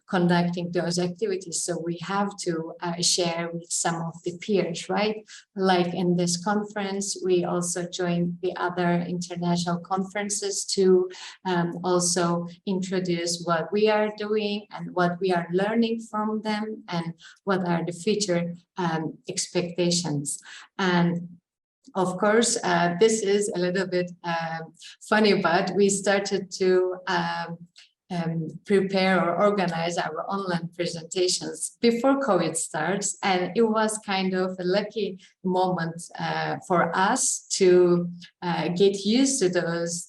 conducting those activities, so we have to share with some of the peers, right? Like in this conference, we also joined the other international conferences to also introduce what we are doing and what we are learning from them, and what are the future expectations. And of course, this is a little bit funny, but we started to prepare or organize our online presentations before COVID starts. And it was kind of a lucky moment for us to get used to those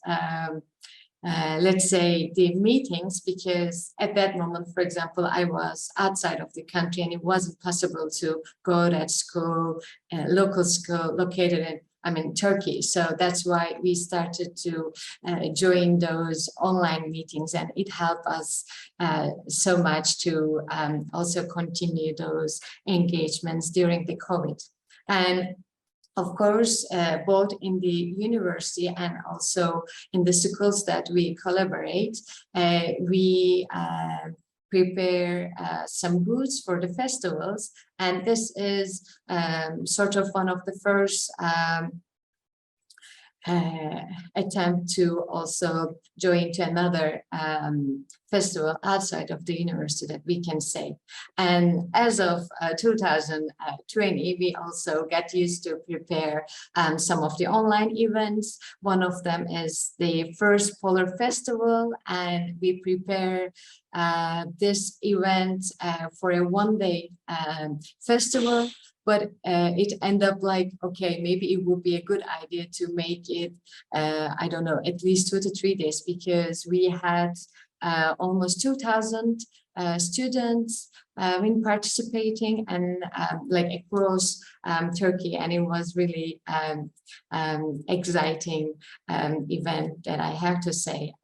let's say the meetings, because at that moment, for example, I was outside of the country and it wasn't possible to go to that school, local school located in Turkey. So that's why we started to join those online meetings, and it helped us so much to also continue those engagements during the COVID. And of course, both in the university and also in the schools that we collaborate, we prepare some booths for the festivals. And this is sort of one of the first attempt to also join to another festival outside of the university that we can say. And as of 2020, we also got used to prepare some of the online events. One of them is the first Polar Festival, and we prepare this event for a one-day festival. But it ended up like, okay, maybe it would be a good idea to make it, I don't know, at least 2 to 3 days, because we had almost 2,000 students in participating, and like across Turkey, and it was really exciting event that I have to say.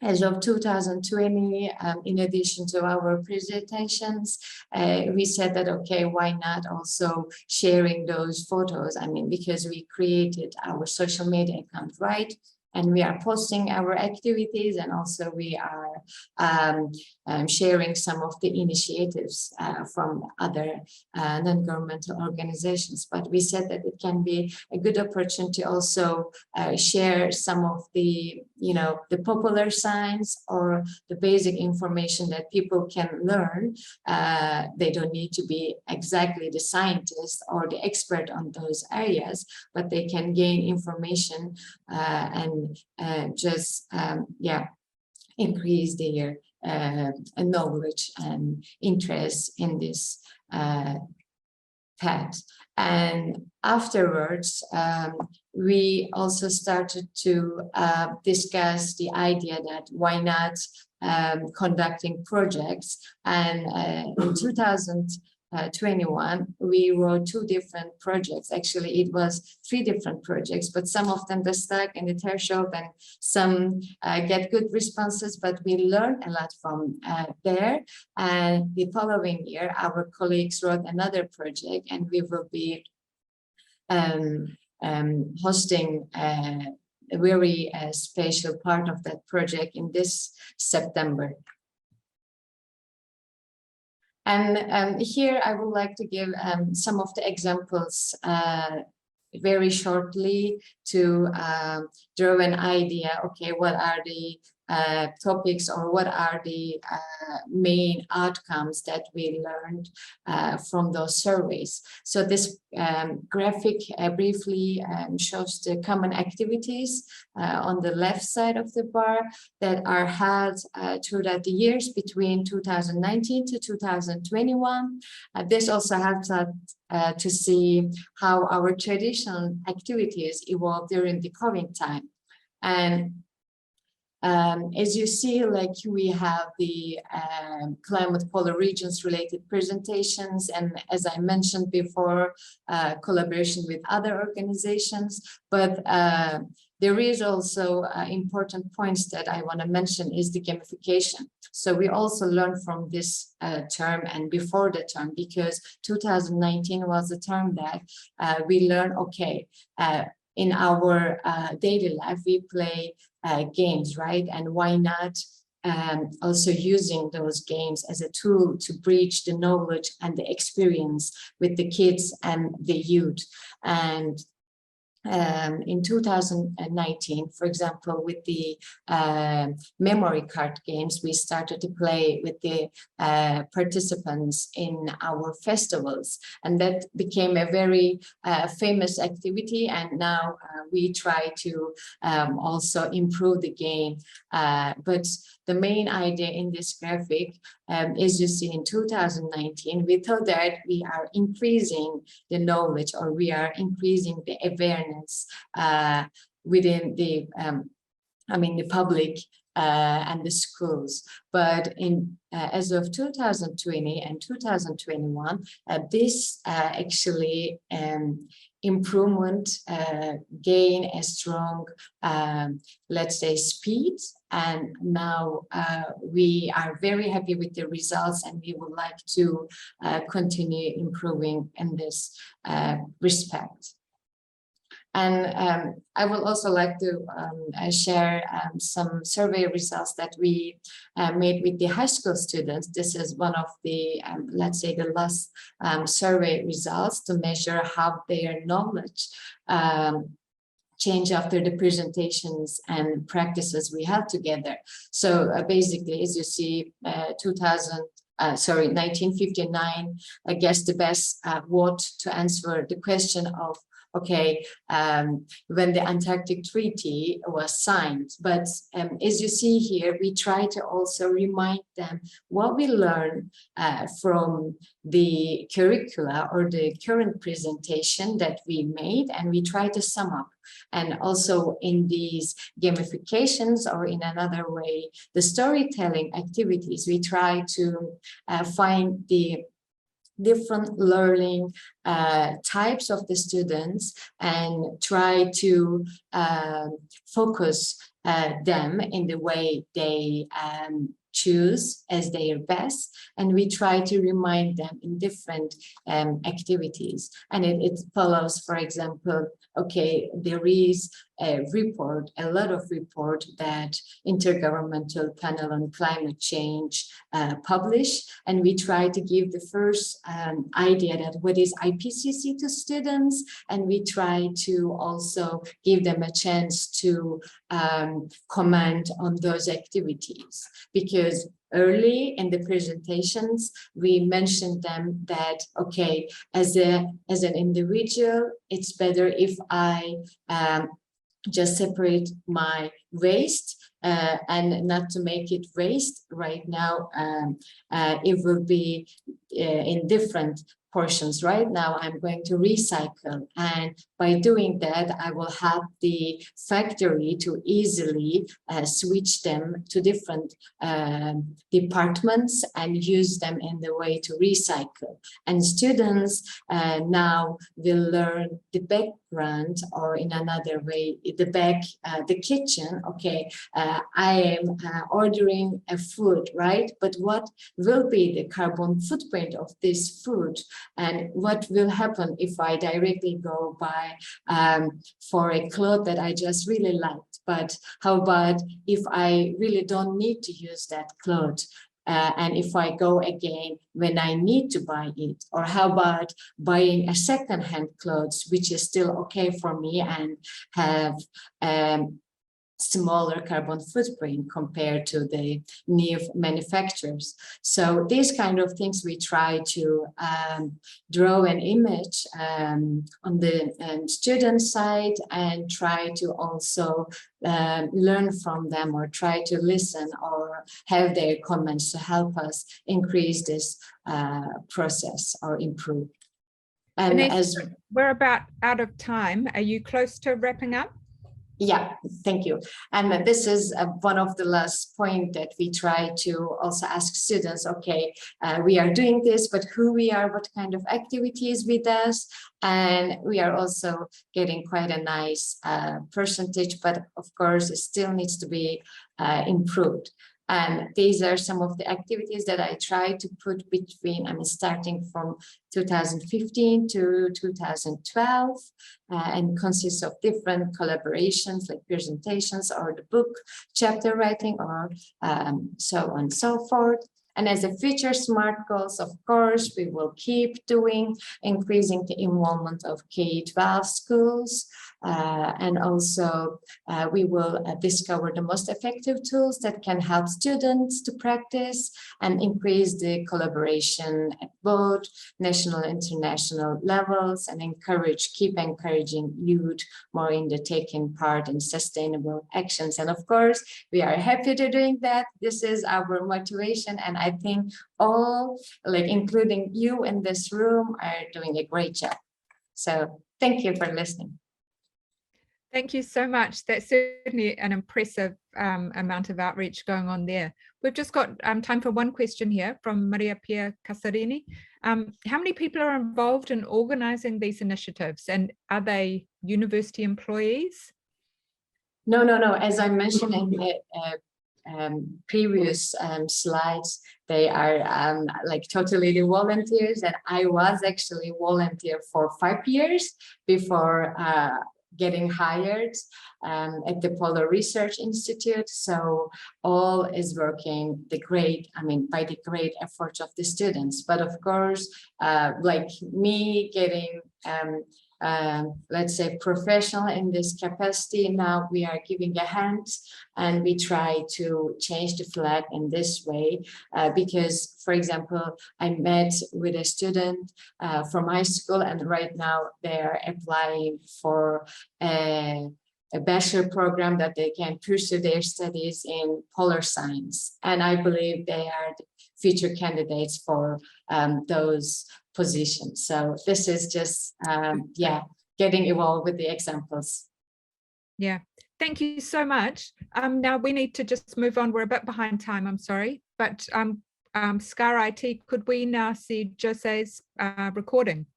as of 2020, in addition to our presentations, we said that, okay, why not also sharing those photos? I mean, because we created our social media account, right? And we are posting our activities, and also we are sharing some of the initiatives from other non-governmental organizations. But we said that it can be a good opportunity also share some of the, the popular science or the basic information that people can learn. They don't need to be exactly the scientist or the expert on those areas, but they can gain information and just increase their knowledge and interest in this path. And afterwards, we also started to discuss the idea that why not conducting projects. And in 2021, we wrote 2 different projects. Actually, it was 3 different projects, but some of them were stuck in the threshold and some get good responses, but we learned a lot from there. And the following year, our colleagues wrote another project, and we will be hosting a very special part of that project in this September. And here I would like to give some of the examples very shortly to draw an idea, okay, what are the topics or what are the main outcomes that we learned from those surveys. So this graphic briefly shows the common activities on the left side of the bar that are held throughout the years between 2019 to 2021. This also helps us to see how our traditional activities evolved during the COVID time. And as you see, like we have the climate polar regions related presentations, and as I mentioned before, collaboration with other organizations, but there is also important points that I want to mention is the gamification. So we also learned from this term and before the term, because 2019 was the term that we learned, okay, in our daily life, we play games, right? And why not also using those games as a tool to bridge the knowledge and the experience with the kids and the youth. And in 2019, for example, with the memory card games, we started to play with the participants in our festivals, and that became a very famous activity. And now we try to also improve the game. But the main idea in this graphic, as you see in 2019, we thought that we are increasing the knowledge, or we are increasing the awareness within the, the public and the schools. But in as of 2020 and 2021, this actually improvement gain a strong, let's say, speed. And now we are very happy with the results, and we would like to continue improving in this respect. And I would also like to share some survey results that we made with the high school students. This is one of the, let's say, the last survey results to measure how their knowledge change after the presentations and practices we had together. So basically, as you see, 1959, I guess the best vote to answer the question of, okay, when the Antarctic Treaty was signed. But as you see here, we try to also remind them what we learned from the curricula or the current presentation that we made, and we try to sum up. And also in these gamifications, or in another way, the storytelling activities, we try to find the different learning types of the students and try to focus them in the way they choose as their best, and we try to remind them in different activities. And it follows, for example, okay, there is a report, a lot of report that Intergovernmental Panel on Climate Change publish, and we try to give the first idea that what is IPCC to students, and we try to also give them a chance to comment on those activities, because early in the presentations we mentioned them that, okay, as an individual, it's better if I just separate my waste and not to make it waste right now. It will be in different portions. Right now I'm going to recycle, and by doing that I will help the factory to easily switch them to different departments and use them in the way to recycle. And students now will learn the background, or in another way, the kitchen. Okay, I am ordering a food, right? But what will be the carbon footprint of this food? And what will happen if I directly go buy for a cloth that I just really liked? But how about if I really don't need to use that cloth? And if I go again when I need to buy it? Or how about buying a second-hand clothes, which is still okay for me and have smaller carbon footprint compared to the new manufacturers. So these kind of things we try to draw an image on the student side, and try to also learn from them, or try to listen or have their comments to help us increase this process or improve. And as we're about out of time, are you close to wrapping up? Yeah, thank you. And this is one of the last point that we try to also ask students, okay, we are doing this, but who we are, what kind of activities with us, and we are also getting quite a nice percentage, but of course it still needs to be improved. And these are some of the activities that I try to put between, starting from 2015 to 2012, and consists of different collaborations like presentations or the book, chapter writing, or so on and so forth. And as a future SMART goals, of course, we will keep doing, increasing the involvement of K-12 schools. And also we will discover the most effective tools that can help students to practice and increase the collaboration at both national and international levels, and keep encouraging youth more in the taking part in sustainable actions. And of course, we are happy to doing that. This is our motivation, and I think all, including you in this room, are doing a great job. So thank you for listening. Thank you so much. That's certainly an impressive amount of outreach going on there. We've just got time for one question here from Maria Pia Casarini. How many people are involved in organizing these initiatives, and are they university employees? No. As I mentioned in the previous slides, they are totally the volunteers, and I was actually volunteer for 5 years before getting hired at the Polar Research Institute. So all is working by the great efforts of the students. But of course, like me getting let's say professional in this capacity, now we are giving a hand, and we try to change the flag in this way, because, for example, I met with a student from high school, and right now they are applying for a bachelor program that they can pursue their studies in polar science, and I believe they are the future candidates for those positions. So this is just getting involved with the examples. Yeah, thank you so much. Now we need to just move on. We're a bit behind time, I'm sorry, but Scar IT, could we now see José's recording?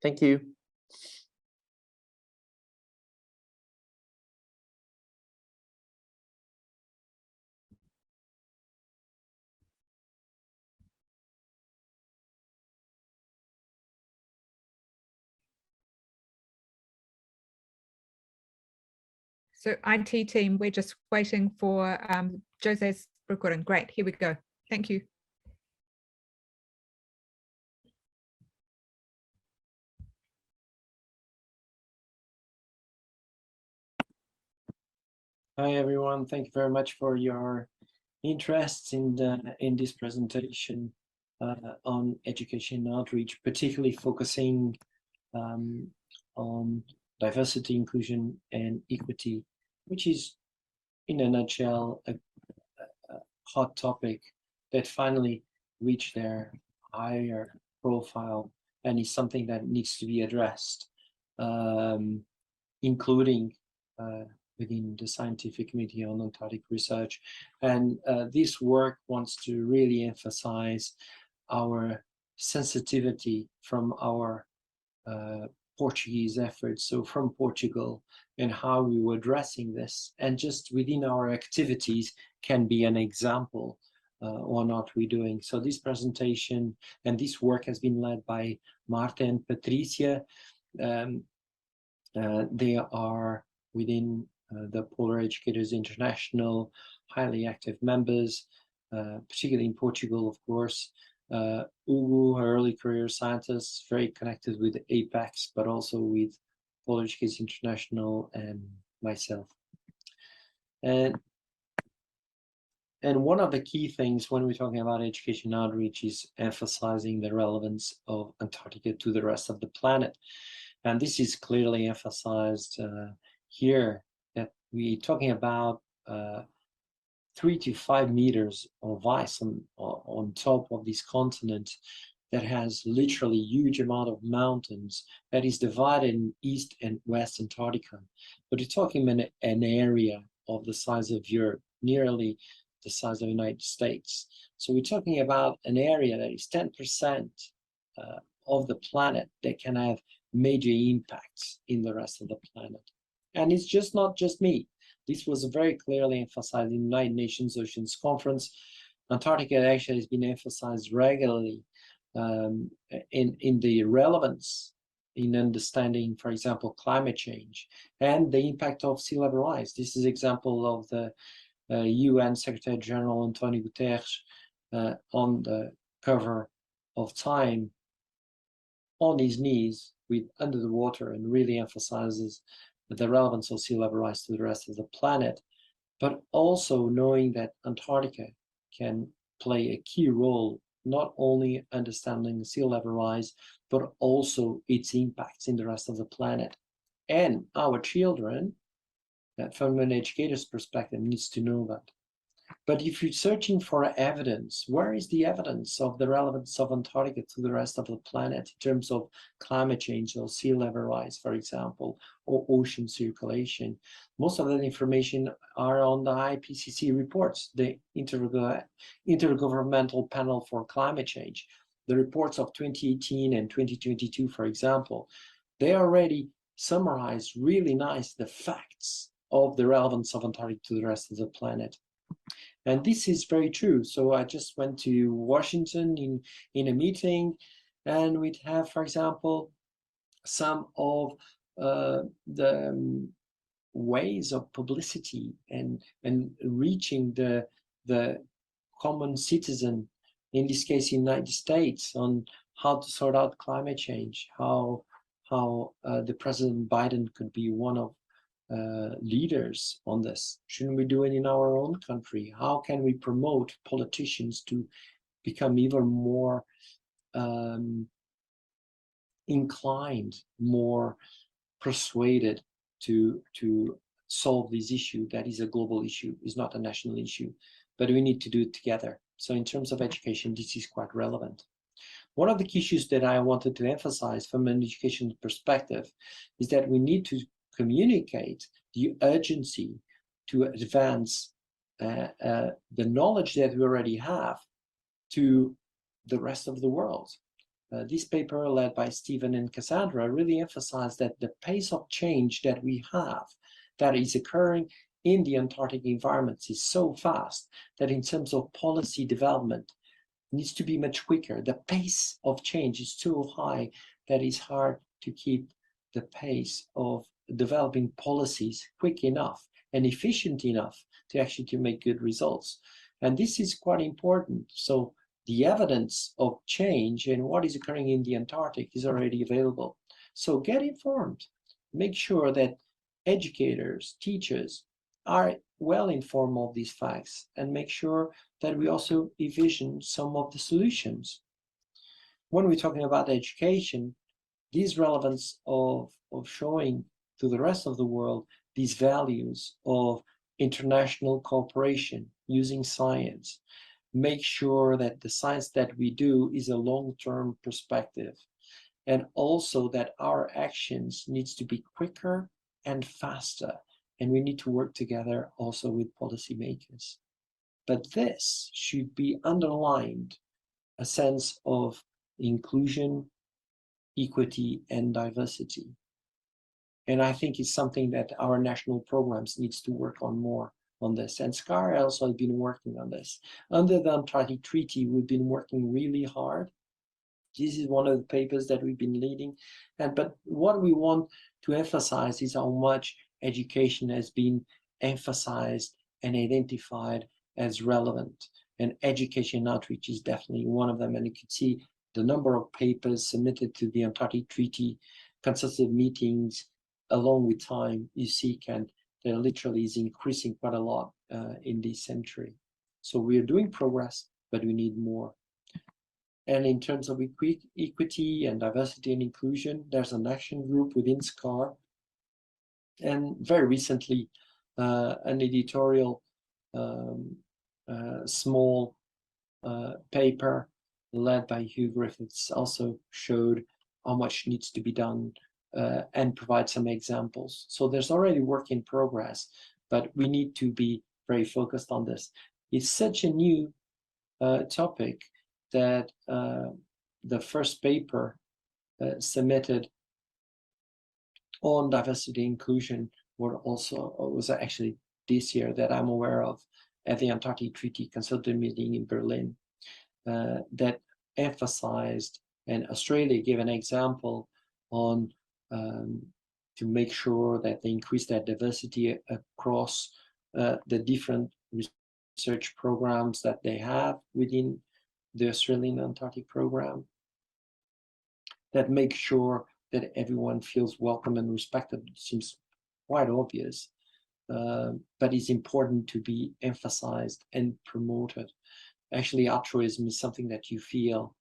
Thank you. So IT team, we're just waiting for José's recording. Great, here we go. Thank you. Hi everyone, thank you very much for your interest in this presentation on education outreach, particularly focusing on diversity, inclusion, and equity, which is, in a nutshell, a hot topic that finally reached their higher profile and is something that needs to be addressed, including within the scientific committee on Antarctic research. And this work wants to really emphasize our sensitivity from our Portuguese efforts, so from Portugal, and how we were addressing this, and just within our activities can be an example on what we're doing. So this presentation and this work has been led by Marta and Patricia. They are within the Polar Educators International, highly active members, particularly in Portugal, of course. Hugo, early career scientist, very connected with APEX, but also with Polar Educators International and myself. And one of the key things when we're talking about education outreach is emphasizing the relevance of Antarctica to the rest of the planet. And this is clearly emphasized here, that we're talking about 3 to 5 meters of ice on top of this continent that has literally huge amount of mountains that is divided in East and West Antarctica. But we're talking about an area of the size of Europe, nearly the size of the United States. So we're talking about an area that is 10% of the planet that can have major impacts in the rest of the planet. And it's just not just me. This was very clearly emphasized in the United Nations Oceans Conference. Antarctica actually has been emphasized regularly in the relevance in understanding, for example, climate change and the impact of sea level rise. This is an example of the UN Secretary General Antonio Guterres on the cover of Time on his knees with under the water, and really emphasizes the relevance of sea level rise to the rest of the planet, but also knowing that Antarctica can play a key role, not only understanding sea level rise, but also its impacts in the rest of the planet. And our children, from an educator's perspective, needs to know that. But if you're searching for evidence, where is the evidence of the relevance of Antarctica to the rest of the planet in terms of climate change or sea level rise, for example, or ocean circulation? Most of that information are on the IPCC reports, the Intergovernmental Panel for Climate Change. The reports of 2018 and 2022, for example, they already summarize really nice the facts of the relevance of Antarctica to the rest of the planet. And this is very true. So I just went to Washington in a meeting, and we'd have, for example, some of the ways of publicity and reaching the common citizen, in this case, in the United States, on how to sort out climate change, how the President Biden could be one of leaders on this. Shouldn't we do it in our own country? How can we promote politicians to become even more inclined, more persuaded to solve this issue that is a global issue, is not a national issue, but we need to do it together. So in terms of education, this is quite relevant. One of the key issues that I wanted to emphasize from an education perspective is that we need to communicate the urgency to advance the knowledge that we already have to the rest of the world. This paper, led by Stephen and Cassandra, really emphasized that the pace of change that we have, that is occurring in the Antarctic environments, is so fast that in terms of policy development, needs to be much quicker. The pace of change is so high that it's hard to keep the pace of developing policies quick enough. and efficient enough to actually to make good results. And this is quite important. So the evidence of change and what is occurring in the Antarctic is already available. So get informed. Make sure that educators, teachers are well informed of these facts, and make sure that we also envision some of the solutions. When we're talking about education, this relevance of showing to the rest of the world these values of international cooperation using science, make sure that the science that we do is a long-term perspective, and also that our actions needs to be quicker and faster, and we need to work together also with policymakers. But this should be underlined a sense of inclusion, equity, and diversity. And I think it's something that our national programs needs to work on more on this. And SCAR also has been working on this. Under the Antarctic Treaty, we've been working really hard. This is one of the papers that we've been leading. But what we want to emphasize is how much education has been emphasized and identified as relevant. And education outreach is definitely one of them. And you can see the number of papers submitted to the Antarctic Treaty consultative meetings along with time, you see there literally is increasing quite a lot in this century. So we are doing progress, but we need more. And in terms of equity and diversity and inclusion, there's an action group within SCAR. And very recently, an editorial small paper led by Hugh Griffiths also showed how much needs to be done and provide some examples. So there's already work in progress, but we need to be very focused on this. It's such a new topic that the first paper submitted on diversity inclusion was actually this year that I'm aware of at the Antarctic Treaty Consultative Meeting in Berlin that emphasized, and Australia gave an example on to make sure that they increase their diversity across the different research programs that they have within the Australian Antarctic program, that make sure that everyone feels welcome and respected. It seems quite obvious, but it's important to be emphasized and promoted. Actually, altruism is something that you feel.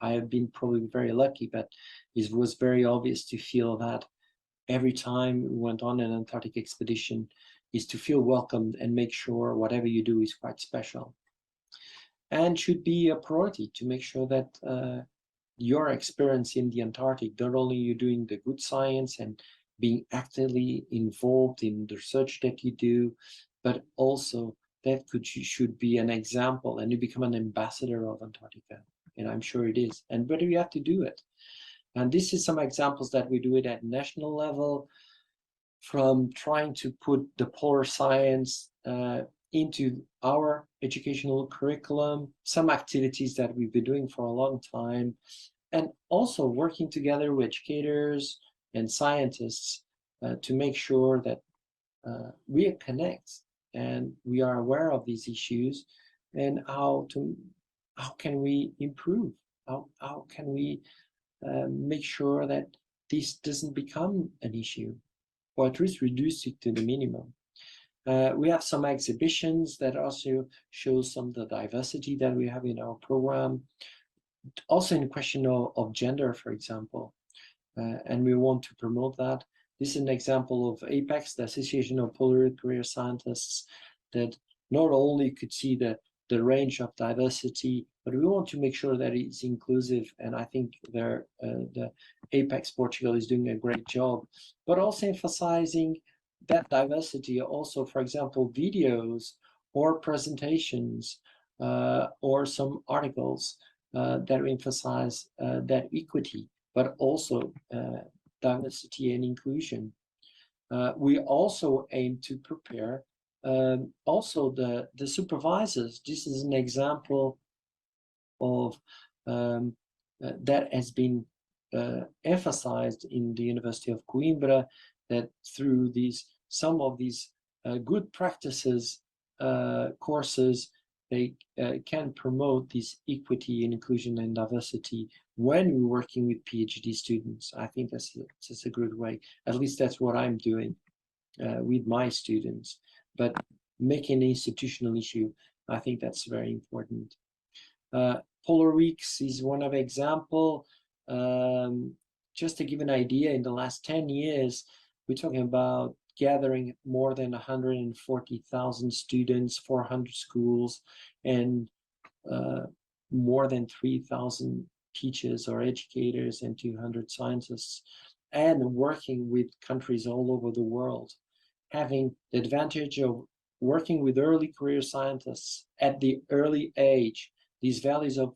I have been probably very lucky, but it was very obvious to feel that every time we went on an Antarctic expedition is to feel welcomed and make sure whatever you do is quite special. And should be a priority to make sure that your experience in the Antarctic, not only you're doing the good science and being actively involved in the research that you do, but also that should be an example, and you become an ambassador of Antarctica. And I'm sure it is. But you have to do it. And this is some examples that we do it at national level, from trying to put the polar science into our educational curriculum, some activities that we've been doing for a long time, and also working together with educators and scientists to make sure that we connect and we are aware of these issues, and how can we improve? How can we make sure that this doesn't become an issue, or at least reduce it to the minimum? We have some exhibitions that also show some of the diversity that we have in our program, also in the question of gender, for example, and we want to promote that. This is an example of APEX, the Association of Polar Career Scientists, that not only could see the range of diversity, but we want to make sure that it's inclusive. And I think the APEX Portugal is doing a great job, but also emphasizing that diversity. Also, for example, videos or presentations or some articles that emphasize that equity, but also diversity and inclusion. We also aim to prepare also the supervisors. This is an example of that has been emphasized in the University of Coimbra, that through some of these good practices courses, they can promote this equity, inclusion, and diversity when we're working with PhD students. I think that's a good way. At least that's what I'm doing with my students. But making an institutional issue, I think that's very important. Polar Weeks is one of example. Just to give an idea, in the last 10 years, we're talking about gathering more than 140,000 students, 400 schools, and more than 3,000 teachers or educators and 200 scientists, and working with countries all over the world, having the advantage of working with early career scientists at the early age. These values of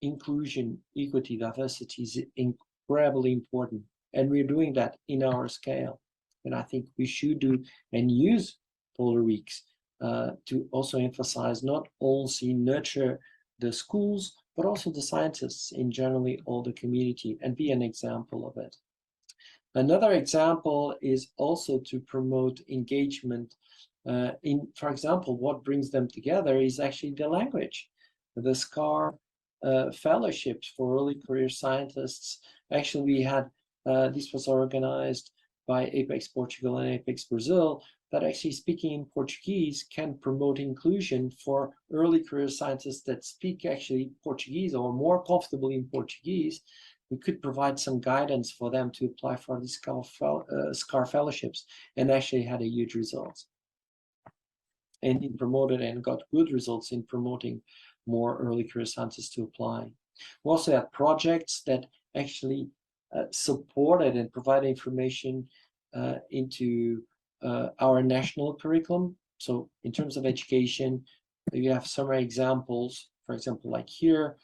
inclusion, equity, diversity is incredibly important, and we're doing that in our scale. And I think we should do and use Polar Weeks to also emphasize not only nurture the schools, but also the scientists in generally all the community, and be an example of it. Another example is also to promote engagement in, for example, what brings them together is actually the language. The SCAR fellowships for early career scientists. Actually, we had, this was organized by Apex Portugal and Apex Brazil, that actually speaking in Portuguese can promote inclusion for early career scientists that speak actually Portuguese or more comfortable in Portuguese. We could provide some guidance for them to apply for the SCAR fellowships, and actually had a huge results. And it promoted and got good results in promoting more early career scientists to apply. We also had projects that actually supported and provided information into our national curriculum. So in terms of education, you have summary examples, for example, like here,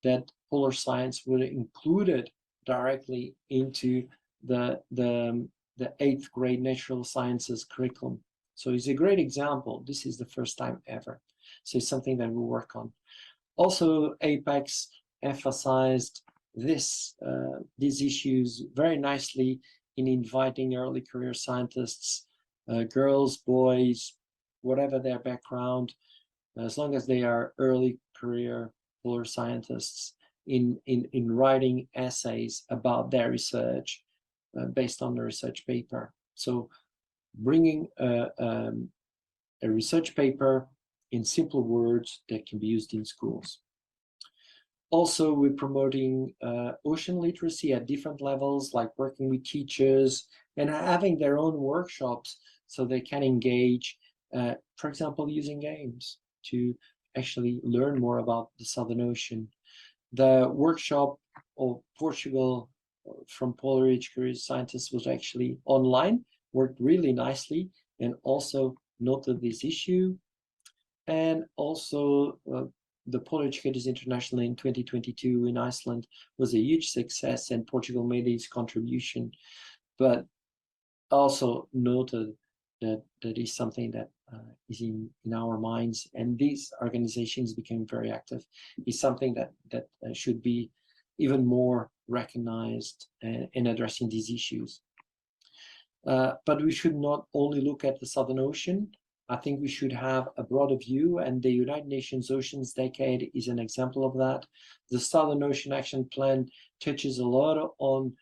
that polar science would included directly into the 8th grade natural sciences curriculum. So it's a great example. This is the first time ever. So it's something that we work on. Also, Apex emphasized these issues very nicely in inviting early career scientists, girls, boys, whatever their background, as long as they are early career polar scientists, in writing essays about their research based on the research paper. So bringing a research paper in simple words that can be used in schools. Also, we're promoting ocean literacy at different levels, like working with teachers and having their own workshops so they can engage, for example, using games to actually learn more about the Southern Ocean. The workshop of Portugal from Polar Age Career Scientists was actually online, worked really nicely, and also noted this issue. And also the Polar Educators International in 2022 in Iceland was a huge success, and Portugal made its contribution, but also noted that that is something that is in our minds, and these organizations became very active. Is something that should be even more recognized in addressing these issues. But we should not only look at the Southern Ocean. I think we should have a broader view, and the United Nations Oceans Decade is an example of that. The Southern Ocean Action Plan touches a lot on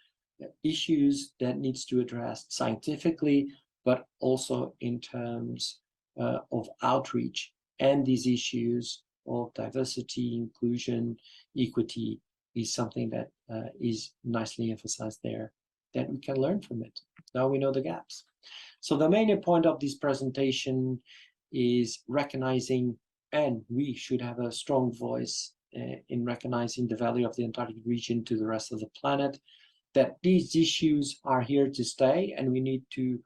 issues that needs to address scientifically, but also in terms of outreach, and these issues of diversity, inclusion, equity is something that is nicely emphasized there, that we can learn from it. Now we know the gaps. So the main point of this presentation is recognizing, and we should have a strong voice in recognizing the value of the Antarctic region to the rest of the planet, that these issues are here to stay, and we need to,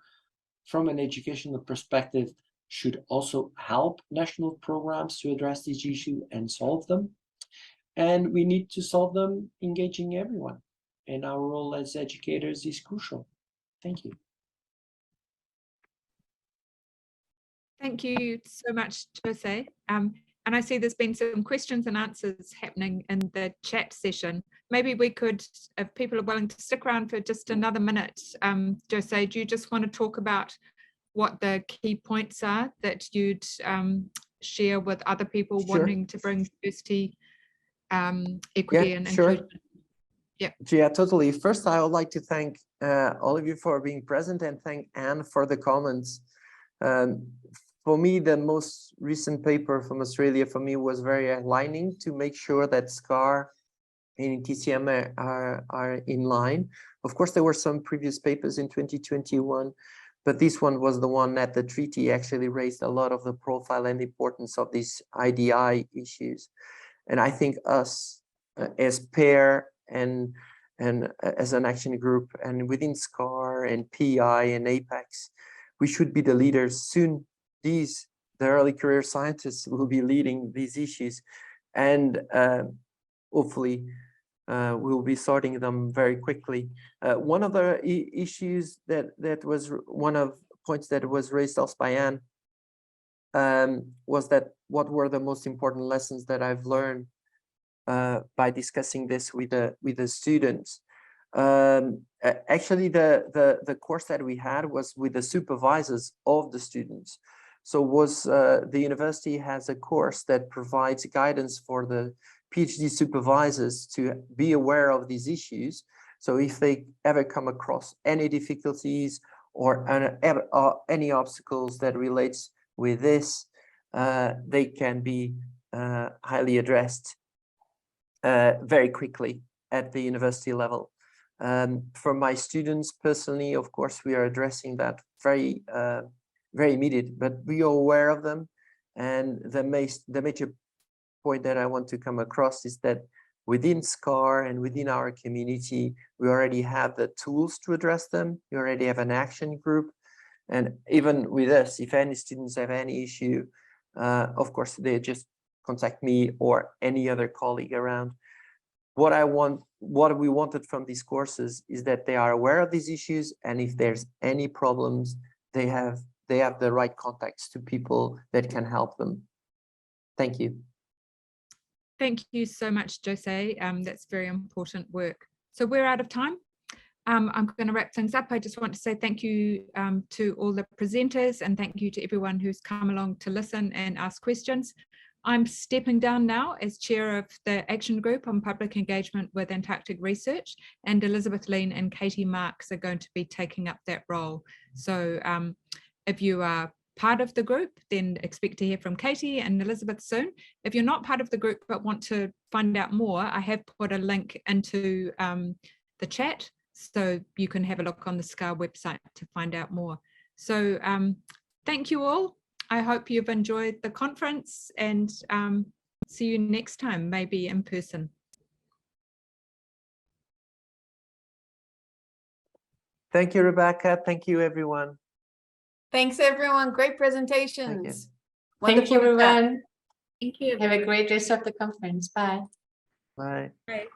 from an educational perspective, should also help national programs to address this issue and solve them. And we need to solve them engaging everyone. And our role as educators is crucial. Thank you. Thank you so much, José. And I see there's been some questions and answers happening in the chat session. Maybe we could, if people are willing to stick around for just another minute, José, do you just want to talk about what the key points are that you'd share with other people Sure. wanting to bring diversity, equity and sure. inclusion? Yeah, totally. First, I would like to thank all of you for being present and thank Anne for the comments. For me, the most recent paper from Australia for me was very aligning to make sure that SCAR and TCM are in line. Of course, there were some previous papers in 2021, but this one was the one that the treaty actually raised a lot of the profile and importance of these IDI issues. And I think us as pair and as an action group and within SCAR and PI and APEX, we should be the leaders. Soon the early career scientists will be leading these issues, and hopefully we'll be sorting them very quickly. One of the issues that was one of points that was raised also by Anne was that what were the most important lessons that I've learned by discussing this with the students. Actually, the course that we had was with the supervisors of the students. So the university has a course that provides guidance for the PhD supervisors to be aware of these issues. So if they ever come across any difficulties or any obstacles that relates with this, they can be highly addressed very quickly at the university level. For my students personally, of course, we are addressing that very immediate, but we are aware of them. And the major point that I want to come across is that within SCAR and within our community, we already have the tools to address them. We already have an action group. And even with us, if any students have any issue, of course, they just contact me or any other colleague around. What we wanted from these courses is that they are aware of these issues, and if there's any problems, they have the right contacts to people that can help them. Thank you. Thank you so much, José. That's very important work. So we're out of time. I'm going to wrap things up. I just want to say thank you to all the presenters, and thank you to everyone who's come along to listen and ask questions. I'm stepping down now as chair of the Action Group on Public Engagement with Antarctic Research, and Elizabeth Lean and Katie Marks are going to be taking up that role. So if you are part of the group, then expect to hear from Katie and Elizabeth soon. If you're not part of the group but want to find out more, I have put a link into the chat, so you can have a look on the SCAR website to find out more. So thank you all. I hope you've enjoyed the conference, and see you next time, maybe in person. Thank you, Rebecca. Thank you, everyone. Thanks, everyone. Great presentations. Thank you, Wonderful chat. everyone. Thank you. Have a great rest of the conference. Bye. Bye. Bye.